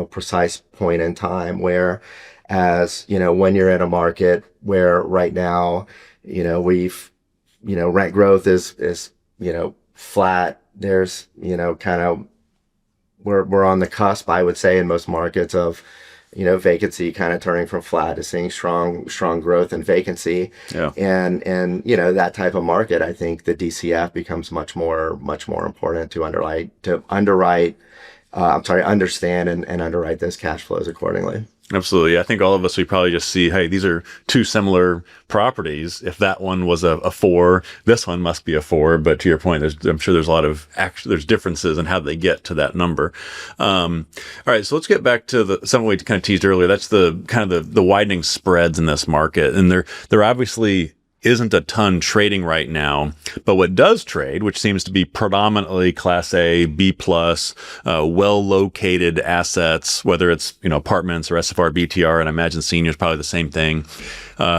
precise point in time where, as, when you're in a market where right now, we've, rent growth is, flat. There's, kind of, we're on the cusp, I would say, in most markets of, vacancy kind of turning from flat to seeing strong growth and vacancy. Yeah. And, that type of market, I think the DCF becomes much more important to understand and underwrite those cash flows accordingly. Absolutely. I think all of us, we probably just see, hey, these are two similar properties. If that one was a 4, this one must be a 4. But to your point, I'm sure there's a lot of there's differences in how they get to that number. All right. So let's get back to something we kind of teased earlier. That's the kind of the widening spreads in this market. And there obviously isn't a ton trading right now, but what does trade, which seems to be predominantly Class A, B plus, well-located assets, whether it's, apartments or SFR, BTR, and I imagine seniors probably the same thing,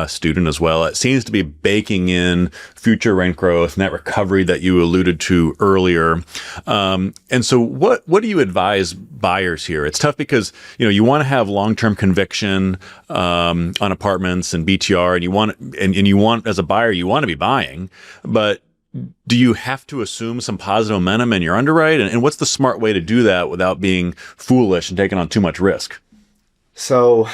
student as well. It seems to be baking in future rent growth and that recovery that you alluded to earlier. And so what do you advise buyers here? It's tough because, you want to have long-term conviction, on apartments and BTR, and you want, as a buyer, you want to be buying, but do you have to assume some positive momentum in your underwrite? And what's the smart way to do that without being foolish and taking on too much risk? So,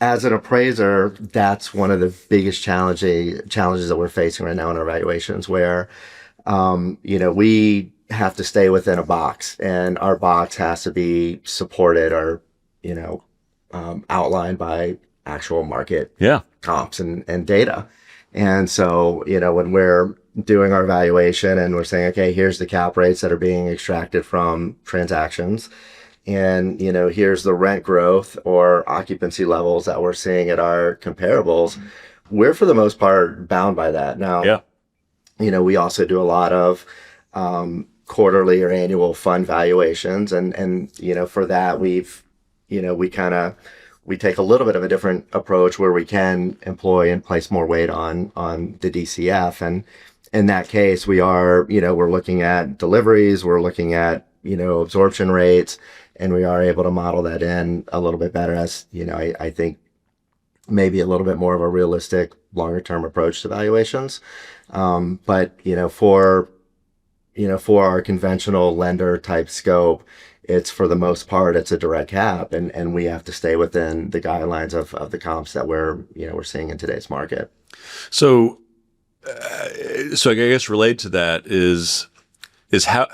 as an appraiser, that's one of the biggest challenges that we're facing right now in our valuations, where, we have to stay within a box, and our box has to be supported or, outlined by actual market comps and data. And so, when we're doing our valuation and we're saying, okay, here's the cap rates that are being extracted from transactions, and, here's the rent growth or occupancy levels that we're seeing at our comparables, we're for the most part bound by that. Now, we also do a lot of quarterly or annual fund valuations. And for that, we take a little bit of a different approach where we can employ and place more weight on the DCF. And in that case, we're looking at deliveries, we're looking at, absorption rates, and we are able to model that in a little bit better as, I think maybe a little bit more of a realistic longer term approach to valuations. But, for our conventional lender type scope, it's for the most part, it's a direct cap, and we have to stay within the guidelines of the comps that we're seeing in today's market. So I guess related to that is how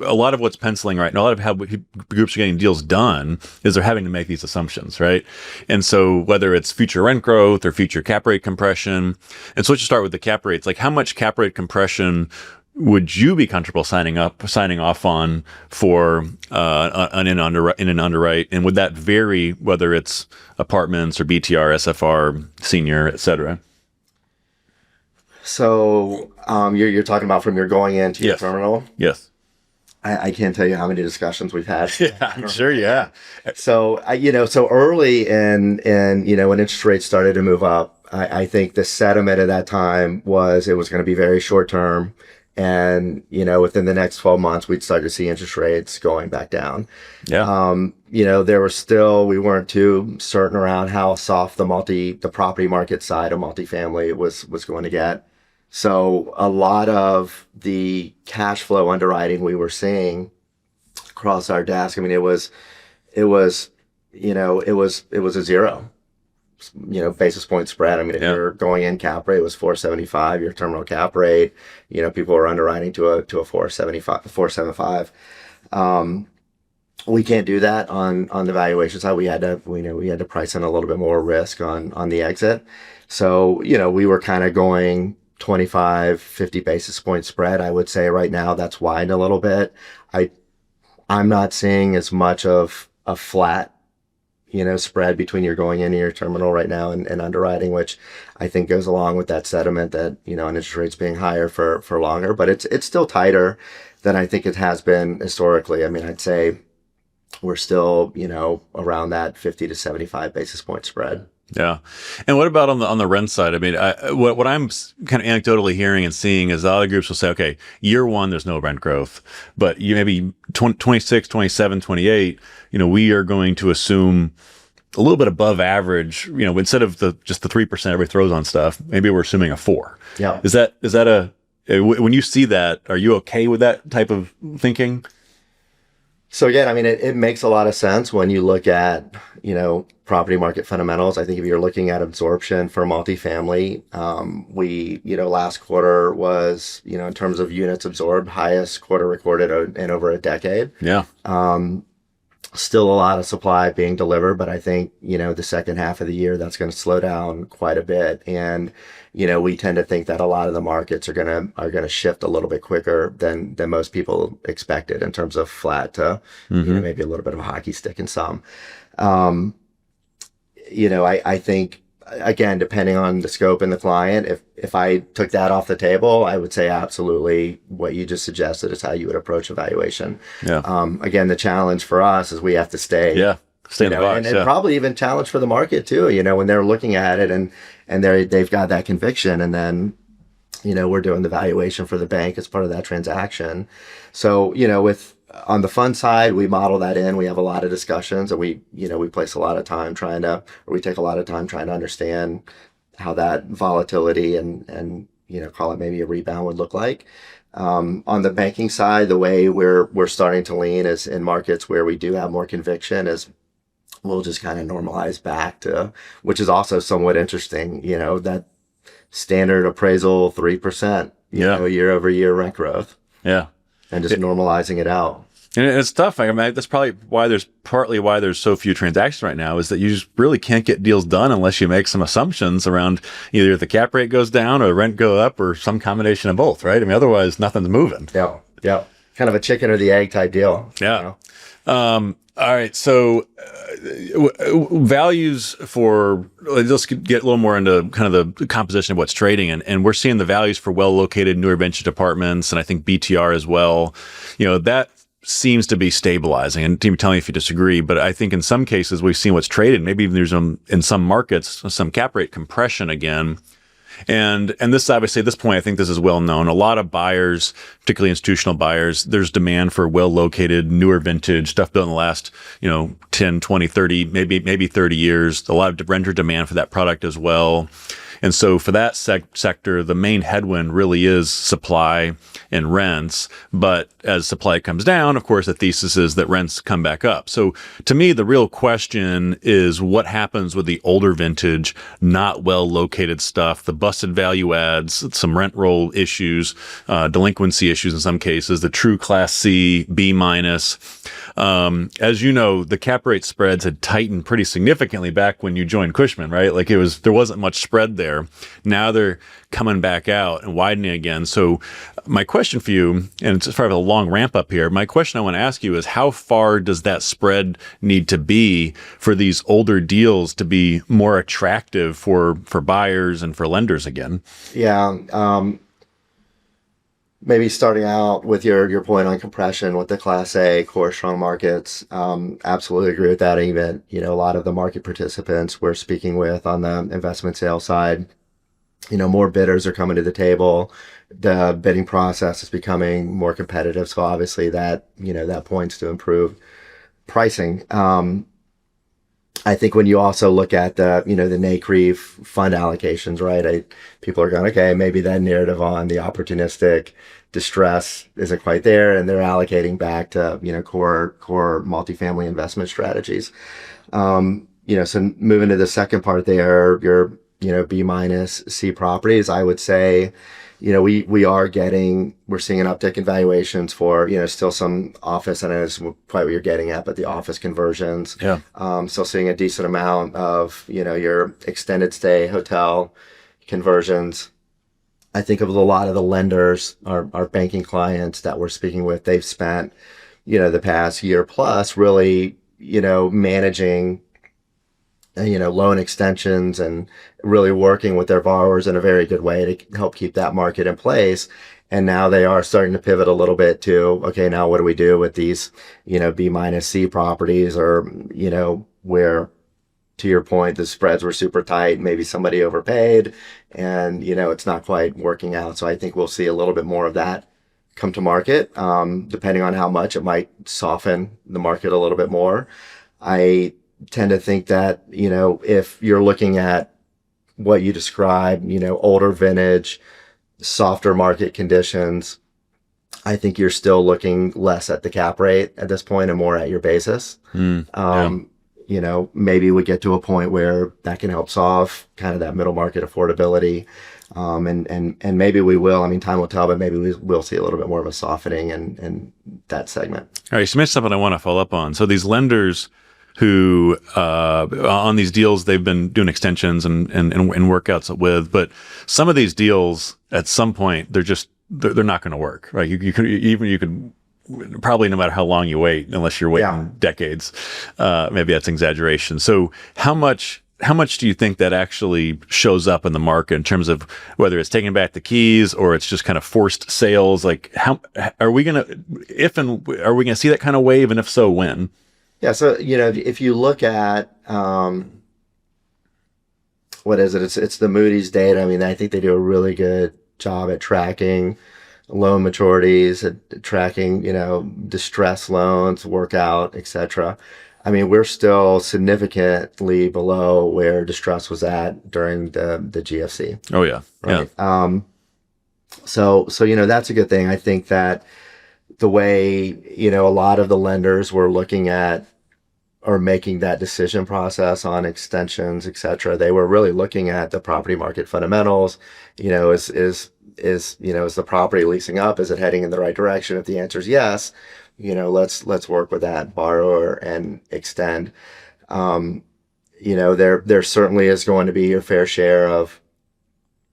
a lot of what's penciling right now, a lot of how groups are getting deals done is they're having to make these assumptions, right? And so whether it's future rent growth or future cap rate compression, and so let's just start with the cap rates. Like, how much cap rate compression would you be comfortable signing off on for in an underwrite? And would that vary whether it's apartments or BTR, SFR, senior, et cetera? So you're talking about from your going into your terminal? Yes. I can't tell you how many discussions we've had. Yeah, I'm sure. Yeah. So so early in when interest rates started to move up, I think the sentiment at that time was it was going to be very short term. And, within the next 12 months, we'd start to see interest rates going back down. Yeah. We weren't too certain around how soft the property market side of multifamily was going to get. So a lot of the cash flow underwriting we were seeing across our desk, I mean, it was a 0. Basis point spread. I mean, if your going in cap rate was 4.75, your terminal cap rate, people were underwriting to a 4.75. We can't do that on the valuation side. We had to price in a little bit more risk on the exit. So, we were kind of going, 25, 50 basis point spread. I would say right now that's widened a little bit. I'm not seeing as much of a flat, spread between your going in and your terminal right now and underwriting, which I think goes along with that sentiment that, and interest rates being higher for longer, but it's still tighter than I think it has been historically. I mean, I'd say we're still, around that 50 to 75 basis point spread. Yeah. And what about on the rent side? I mean, what I'm kind of anecdotally hearing and seeing is other groups will say, okay, year one, there's no rent growth, but you maybe 26, 27, 28, we are going to assume a little bit above average, instead of just the 3% everybody throws on stuff, maybe we're assuming a 4. Yeah. Is that when you see that, are you okay with that type of thinking? So again, I mean, it makes a lot of sense when you look at, property market fundamentals. I think if you're looking at absorption for multifamily, we, last quarter was, in terms of units absorbed, highest quarter recorded in over a decade. Yeah. Still a lot of supply being delivered, but I think, the second half of the year, that's going to slow down quite a bit. And, we tend to think that a lot of the markets are going to shift a little bit quicker than most people expected in terms of flat to, maybe a little bit of a hockey stick in some. I think, again, depending on the scope and the client, if I took that off the table, I would say absolutely what you just suggested is how you would approach evaluation. Yeah. Again, the challenge for us is we have to stay in the box, and probably even challenge for the market too, when they're looking at it and they've got that conviction, and then, we're doing the valuation for the bank as part of that transaction. So, on the fund side, we model that in. We have a lot of discussions, and we place a lot of time we take a lot of time trying to understand how that volatility and call it maybe a rebound would look like. On the banking side, the way we're starting to lean is in markets where we do have more conviction is we'll just kind of normalize back to, which is also somewhat interesting, that standard appraisal 3%, year over year rent growth. Yeah. And just normalizing it out. And it's tough. I mean, that's partly why there's so few transactions right now, is that you just really can't get deals done unless you make some assumptions around either the cap rate goes down or the rent go up or some combination of both, right? I mean, otherwise nothing's moving. Yeah. Kind of a chicken or the egg type deal. Yeah. All right. So values let's get a little more into kind of the composition of what's trading. And we're seeing the values for well-located newer vintage apartments, and I think BTR as well. That seems to be stabilizing. And tell me if you disagree, but I think in some cases we've seen what's traded. Maybe even there's in some markets, some cap rate compression again. And this, obviously, at this point, I think this is well known. A lot of buyers, particularly institutional buyers, there's demand for well-located, newer vintage stuff built in the last, 10, 20, 30, maybe 30 years. A lot of renter demand for that product as well. And so for that sector, the main headwind really is supply and rents. But as supply comes down, of course, the thesis is that rents come back up. So to me, the real question is what happens with the older vintage, not well-located stuff, the busted value adds, some rent roll issues, delinquency issues in some cases, the true Class C, B minus. As you know, the cap rate spreads had tightened pretty significantly back when you joined Cushman, right? Like there wasn't much spread there. Now they're coming back out and widening again. So my question for you, and it's sort of a long ramp up here, my question I want to ask you is how far does that spread need to be for these older deals to be more attractive for buyers and for lenders again? Yeah. Maybe starting out with your point on compression with the Class A core strong markets, absolutely agree with that. Even, a lot of the market participants we're speaking with on the investment sales side, more bidders are coming to the table. The bidding process is becoming more competitive. So obviously that points to improved pricing. I think when you also look at the NCREIF fund allocations, right? People are going, okay, maybe that narrative on the opportunistic distress isn't quite there, and they're allocating back to core multifamily investment strategies. So moving to the second part there, your B minus C properties, I would say, we're seeing an uptick in valuations for, still some office, and it's quite what you're getting at, but the office conversions. Yeah. Still seeing a decent amount of, your extended stay hotel conversions. I think of a lot of the lenders, our banking clients that we're speaking with, they've spent, the past year plus really, managing, loan extensions and really working with their borrowers in a very good way to help keep that market in place. And now they are starting to pivot a little bit to, okay, now what do we do with these, B minus C properties, or, where, to your point, the spreads were super tight, maybe somebody overpaid, and, it's not quite working out. So I think we'll see a little bit more of that come to market. Depending on how much, it might soften the market a little bit more. I tend to think that, if you're looking at what you described, older vintage, softer market conditions, I think you're still looking less at the cap rate at this point and more at your basis. Maybe we get to a point where that can help solve kind of that middle market affordability. And maybe we will. I mean, time will tell, but maybe we will see a little bit more of a softening in that segment. All right, so you mentioned something I want to follow up on. So these lenders who on these deals, they've been doing extensions and workouts with, but some of these deals at some point they're not going to work, right? You could probably, no matter how long you wait, unless you're waiting decades, maybe that's exaggeration. So how much do you think that actually shows up in the market in terms of whether it's taking back the keys or it's just kind of forced sales? Like, how are we going to see that kind of wave? And if so, when? Yeah. So, if you look at, what is it? It's the Moody's data. I mean, I think they do a really good job at tracking loan maturities, at tracking, distress loans, workout, et cetera. I mean, we're still significantly below where distress was at during the GFC. Oh yeah. Right. Yeah. So, that's a good thing. I think that the way, a lot of the lenders were looking at or making that decision process on extensions, et cetera, they were really looking at the property market fundamentals. Is the property leasing up? Is it heading in the right direction? If the answer is yes, let's work with that borrower and extend. There certainly is going to be your fair share of,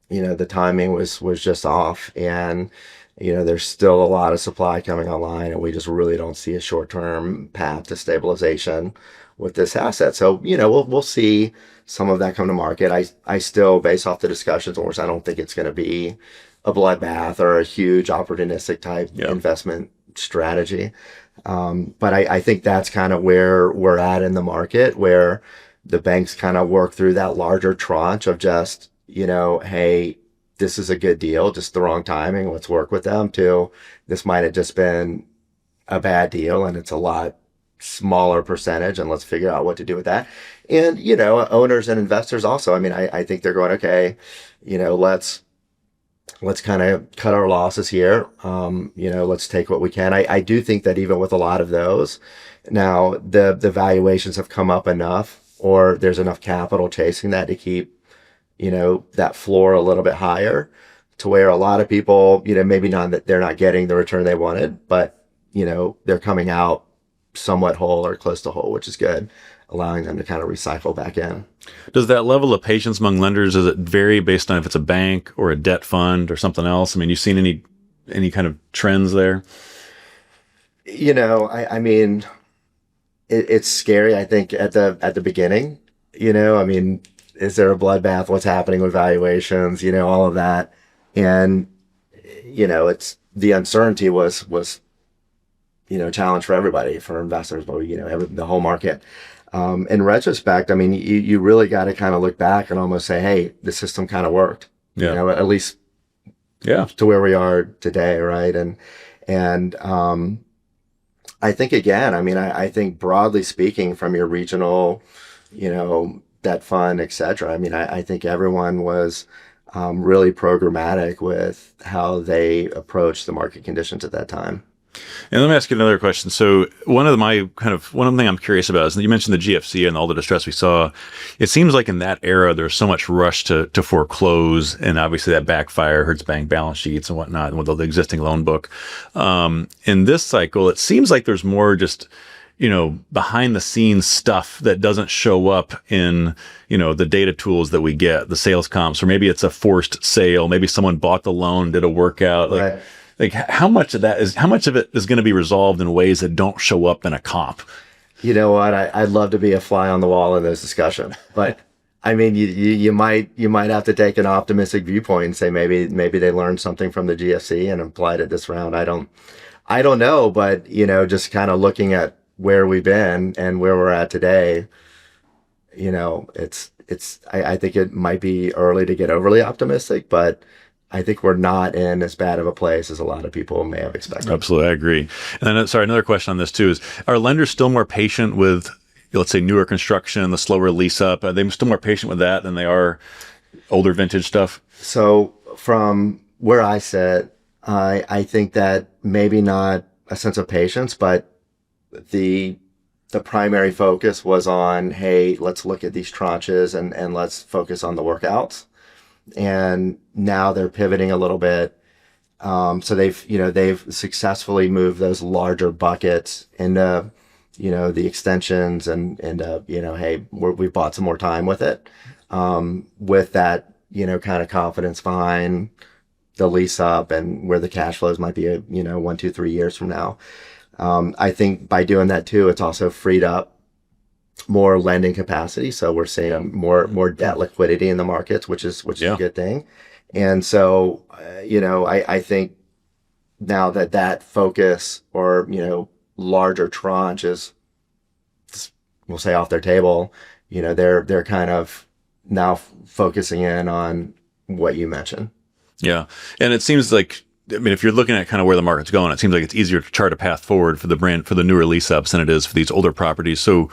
the timing was just off, and there's still a lot of supply coming online, and we just really don't see a short-term path to stabilization with this asset. So, we'll see some of that come to market. I still, based off the discussions, or I don't think it's going to be a bloodbath or a huge opportunistic type investment strategy. But I think that's kind of where we're at in the market, where the banks kind of work through that larger tranche of just, hey, this is a good deal, just the wrong timing, let's work with them, to this might have just been a bad deal and it's a lot smaller percentage, and let's figure out what to do with that. And, owners and investors also, I mean, I think they're going, okay, let's kind of cut our losses here. Let's take what we can. I do think that even with a lot of those, now the valuations have come up enough, or there's enough capital chasing that to keep, that floor a little bit higher, to where a lot of people, maybe not that they're not getting the return they wanted, but, they're coming out somewhat whole or close to whole, which is good, allowing them to kind of recycle back in. Does that level of patience among lenders, does it vary based on if it's a bank or a debt fund or something else? I mean, you seen any kind of trends there? I mean, it's scary, I think, at the beginning. I mean, is there a bloodbath? What's happening with valuations? All of that. And, it's the uncertainty was a challenge for everybody, for investors, but, the whole market. In retrospect, I mean, you really got to kind of look back and almost say, hey, the system kind of worked, at least to where we are today. Right. And I think, again, I mean, I think broadly speaking, from your regional, debt fund, et cetera, I mean, I think everyone was really programmatic with how they approached the market conditions at that time. And let me ask you another question. So one of the thing I'm curious about is that you mentioned the GFC and all the distress we saw. It seems like in that era, there's so much rush to foreclose, and obviously that backfire hurts bank balance sheets and whatnot, and with the existing loan book. In this cycle, it seems like there's more just behind the scenes stuff that doesn't show up in, the data tools that we get, the sales comps, or maybe it's a forced sale. Maybe someone bought the loan, did a workout. Right. Like how much of it is going to be resolved in ways that don't show up in a comp? You know what? I'd love to be a fly on the wall in those discussions, but I mean, you might have to take an optimistic viewpoint and say maybe they learned something from the GFC and applied it this round. I don't know, but just kind of looking at where we've been and where we're at today, I think it might be early to get overly optimistic, but I think we're not in as bad of a place as a lot of people may have expected. Absolutely, I agree. And then, another question on this too is: are lenders still more patient with, let's say, newer construction, the slower lease up? Are they still more patient with that than they are older vintage stuff? So from where I sit, I think that maybe not a sense of patience, but the primary focus was on, hey, let's look at these tranches and let's focus on the workouts. And now they're pivoting a little bit. So they've successfully moved those larger buckets into, the extensions and hey, we've bought some more time with it. With that, kind of confidence behind the lease up and where the cash flows might be, 1, 2, 3 years from now. I think by doing that too, it's also freed up more lending capacity. So we're seeing more debt liquidity in the markets, which is a good thing. And so, I think now that focus or, larger tranche is, we'll say, off their table, they're kind of now focusing in on what you mentioned. Yeah. And it seems like, if you're looking at kind of where the market's going, it seems like it's easier to chart a path forward for the newer lease ups than it is for these older properties. So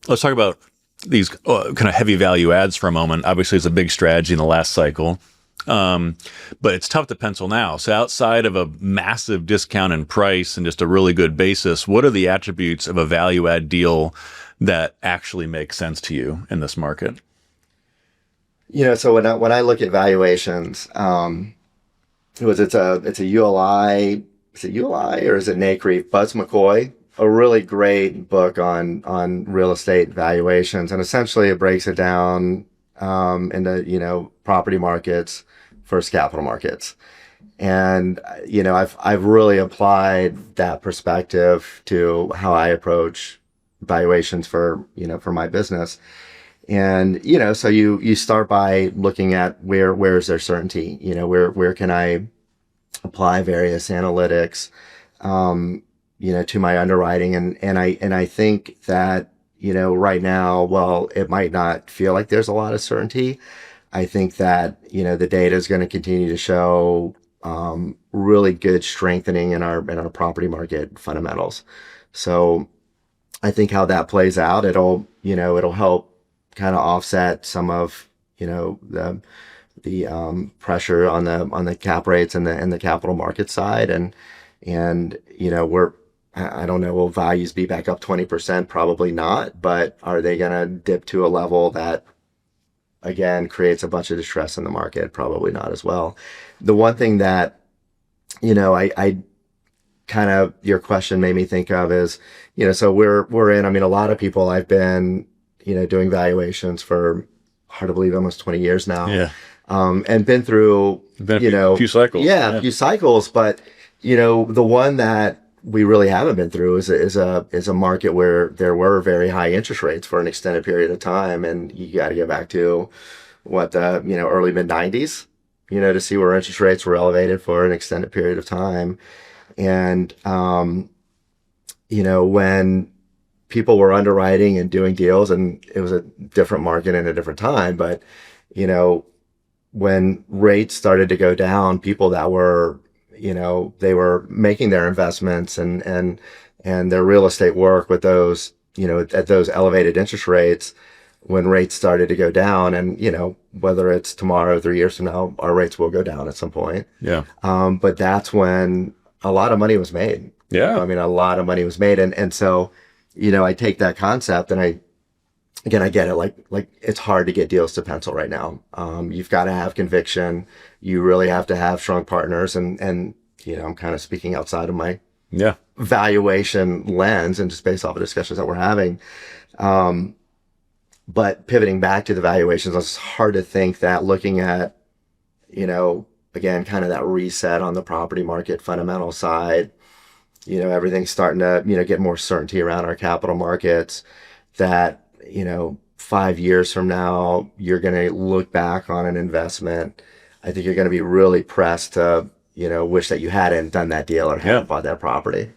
let's talk about these kind of heavy value adds for a moment. Obviously, it's a big strategy in the last cycle, but it's tough to pencil now. So outside of a massive discount in price and just a really good basis, what are the attributes of a value add deal that actually make sense to you in this market? So when I look at valuations, it's a ULI, is it ULI or is it NACRE? Buzz McCoy, a really great book on real estate valuations, and essentially it breaks it down into property markets versus capital markets. And I've really applied that perspective to how I approach valuations for my business. And so you start by looking at where is there certainty, where can I apply various analytics to my underwriting, and I think that right now, while it might not feel like there's a lot of certainty, I think that the data is going to continue to show really good strengthening in our property market fundamentals. So I think how that plays out, it'll help kind of offset some of the pressure on the cap rates and the capital market side, and I don't know, will values be back up 20%? Probably not, but are they going to dip to a level that again creates a bunch of distress in the market? Probably not as well. The one thing that I kind of, your question made me think of is, so we're in, a lot of people, I've been doing valuations for, hard to believe, almost 20 years now. Yeah. And been through, a few cycles. Yeah, a few cycles. But, the one that we really haven't been through is a market where there were very high interest rates for an extended period of time. And you got to get back to the early mid 90s, to see where interest rates were elevated for an extended period of time. And, when people were underwriting and doing deals, and it was a different market and a different time, but, when rates started to go down, people that were, they were making their investments and their real estate work with those, at those elevated interest rates, when rates started to go down, and, whether it's tomorrow, 3 years from now, our rates will go down at some point. Yeah. But that's when a lot of money was made. Yeah. A lot of money was made. And so, I take that concept, and I get it. Like it's hard to get deals to pencil right now. You've got to have conviction. You really have to have strong partners. And I'm kind of speaking outside of my valuation lens and just based off of discussions that we're having. But pivoting back to the valuations, it's hard to think that looking at, again, kind of that reset on the property market fundamental side, everything's starting to, get more certainty around our capital markets that, 5 years from now, you're going to look back on an investment. I think you're going to be really pressed to, wish that you hadn't done that deal or hadn't bought that property.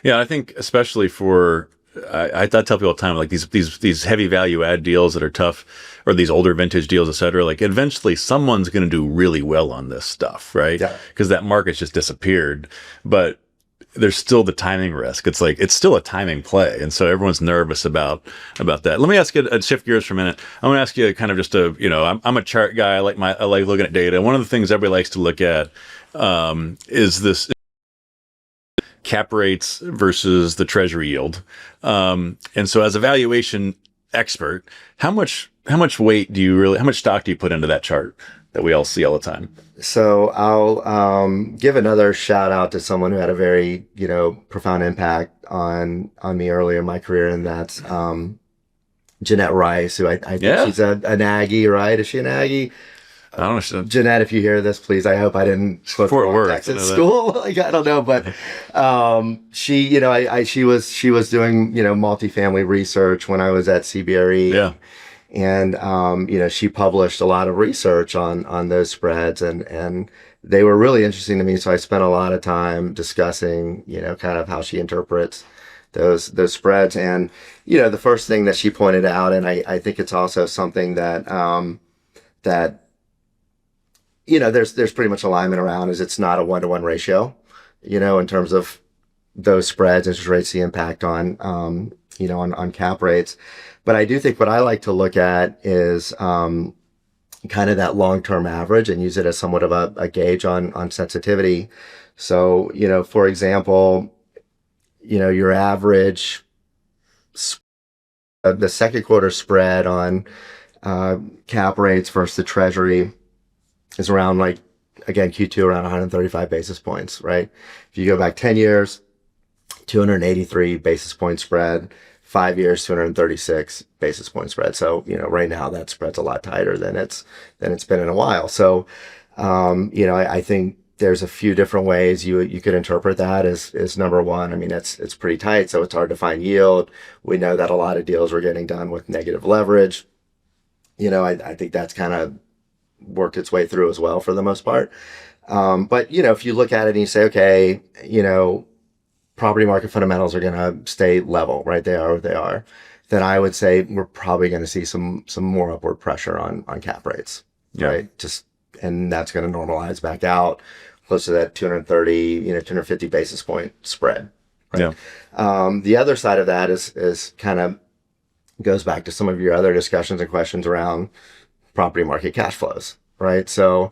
Yeah, I think especially for I tell people all the time, like these heavy value add deals that are tough, or these older vintage deals, et cetera. Like eventually, someone's going to do really well on this stuff, right? Yeah. Because that market's just disappeared, but there's still the timing risk. It's like it's still a timing play, and so everyone's nervous about that. Let me ask you, shift gears for a minute. I want to ask you kind of just I'm a chart guy. I like looking at data. One of the things everybody likes to look at is this cap rates versus the treasury yield. And so as a valuation expert, how much weight how much stock do you put into that chart that we all see all the time? So I'll give another shout out to someone who had a very, profound impact on me earlier in my career. And that's Jeanette Rice, who I think she's an Aggie, right? Is she an Aggie? I don't know. Jeanette, if you hear this, please, I hope I didn't quote the Texas school. Like, I don't know, but she, she was doing, multifamily research when I was at CBRE. Yeah. And, she published a lot of research on those spreads and they were really interesting to me. So I spent a lot of time discussing, kind of how she interprets those spreads. And, the first thing that she pointed out, and I think it's also something that there's pretty much alignment around, is it's not a 1-to-1 ratio, in terms of those spreads, interest rates, the impact on, on cap rates. But I do think what I like to look at is kind of that long-term average and use it as somewhat of a gauge on sensitivity. So, for example, your average, the second quarter spread on cap rates versus the treasury is around, like, again, Q2 around 135 basis points, right? If you go back 10 years, 283 basis point spread, 5 years, 236 basis point spread. So, right now that spread's a lot tighter than it's been in a while. So, I think there's a few different ways you could interpret that as number one. I mean, it's pretty tight, so it's hard to find yield. We know that a lot of deals were getting done with negative leverage. I think that's kind of worked its way through as well for the most part. But, if you look at it and you say, okay, property market fundamentals are going to stay level, right? They are what they are. Then I would say we're probably going to see some more upward pressure on cap rates, right? And that's going to normalize back out close to that 230, 250 basis point spread, right? Yeah. The other side of that is kind of goes back to some of your other discussions and questions around property market cash flows, right? So,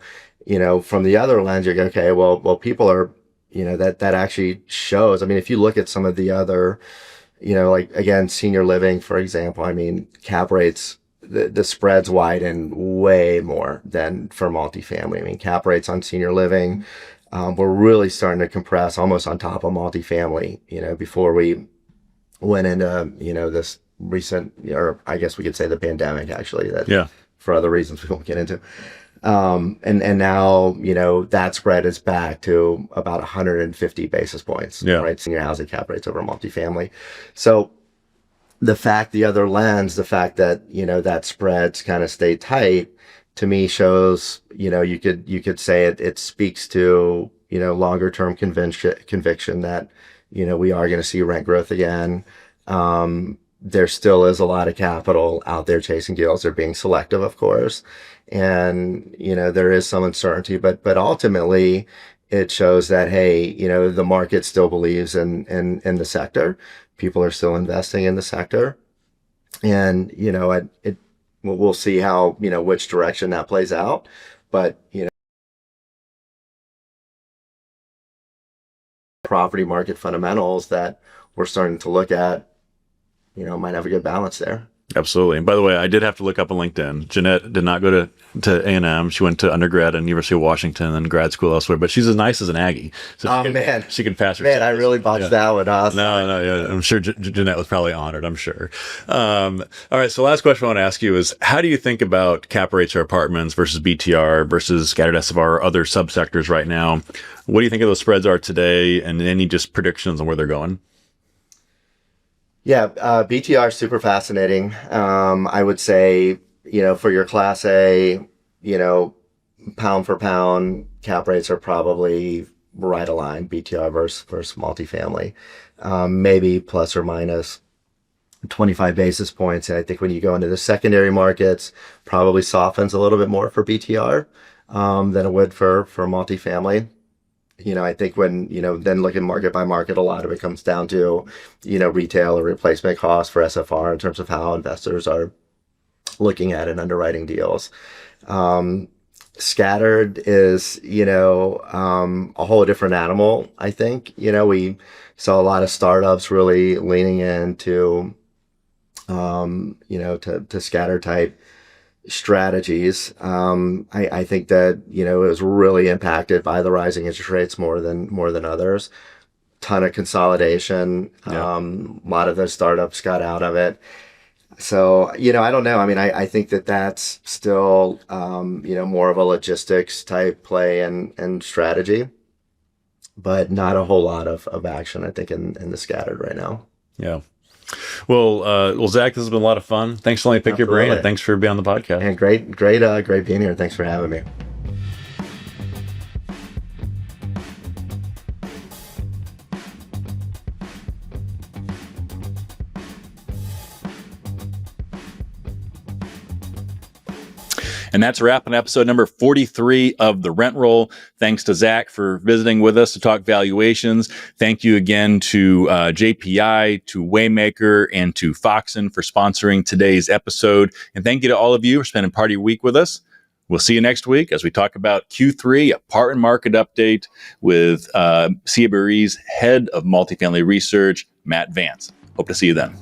from the other lens, you go, okay, well, people are, that actually shows. I mean, if you look at some of the other, like, again, senior living, for example, I mean, cap rates, the spreads widen way more than for multifamily. I mean, cap rates on senior living, were really starting to compress almost on top of multifamily, before we went into, this recent, or I guess we could say the pandemic, actually, that for other reasons we won't get into. And now, that spread is back to about 150 basis points, right? Senior housing cap rates over multifamily. So the fact that, that spreads kind of stay tight, to me shows, you could say it speaks to, longer term conviction that, we are going to see rent growth again. There still is a lot of capital out there chasing deals. They're being selective, of course. And, there is some uncertainty, but ultimately it shows that, hey, the market still believes in the sector. People are still investing in the sector. And, we'll see how, which direction that plays out. But, property market fundamentals that we're starting to look at, might have a good balance there. Absolutely. And by the way, I did have to look up on LinkedIn. Jeanette did not go to A&M. She went to undergrad at University of Washington and grad school elsewhere, but she's as nice as an Aggie. So she can pass her. Man, I really botched that one. No, yeah. I'm sure Jeanette was probably honored, I'm sure. All right. So last question I want to ask you is, how do you think about cap rates or apartments versus BTR versus scattered SFR or other subsectors right now? What do you think of those spreads are today, and any just predictions on where they're going? Yeah, BTR is super fascinating. I would say, for your Class A, pound for pound, cap rates are probably right aligned, BTR versus multifamily. Maybe plus or minus 25 basis points. And I think when you go into the secondary markets, probably softens a little bit more for BTR than it would for multifamily. I think when, then looking market by market, a lot of it comes down to, retail or replacement costs for SFR in terms of how investors are looking at and underwriting deals. Scattered is, a whole different animal, I think. We saw a lot of startups really leaning into, to scatter type strategies. I think that, it was really impacted by the rising interest rates more than others. Ton of consolidation. Yeah. A lot of those startups got out of it. So, I don't know. I mean, I think that that's still, more of a logistics type play and strategy, but not a whole lot of action, I think, in the scattered right now. Yeah. Well, Zach, this has been a lot of fun. Thanks for letting me pick your brain, and thanks for being on the podcast. And great being here. Thanks for having me. And that's a wrap on episode number 43 of The Rent Roll. Thanks to Zack for visiting with us to talk valuations. Thank you again to JPI, to Waymaker, and to Foxen for sponsoring today's episode. And thank you to all of you for spending part of your week with us. We'll see you next week as we talk about Q3 apartment market update with CBRE's head of multifamily research, Matt Vance. Hope to see you then.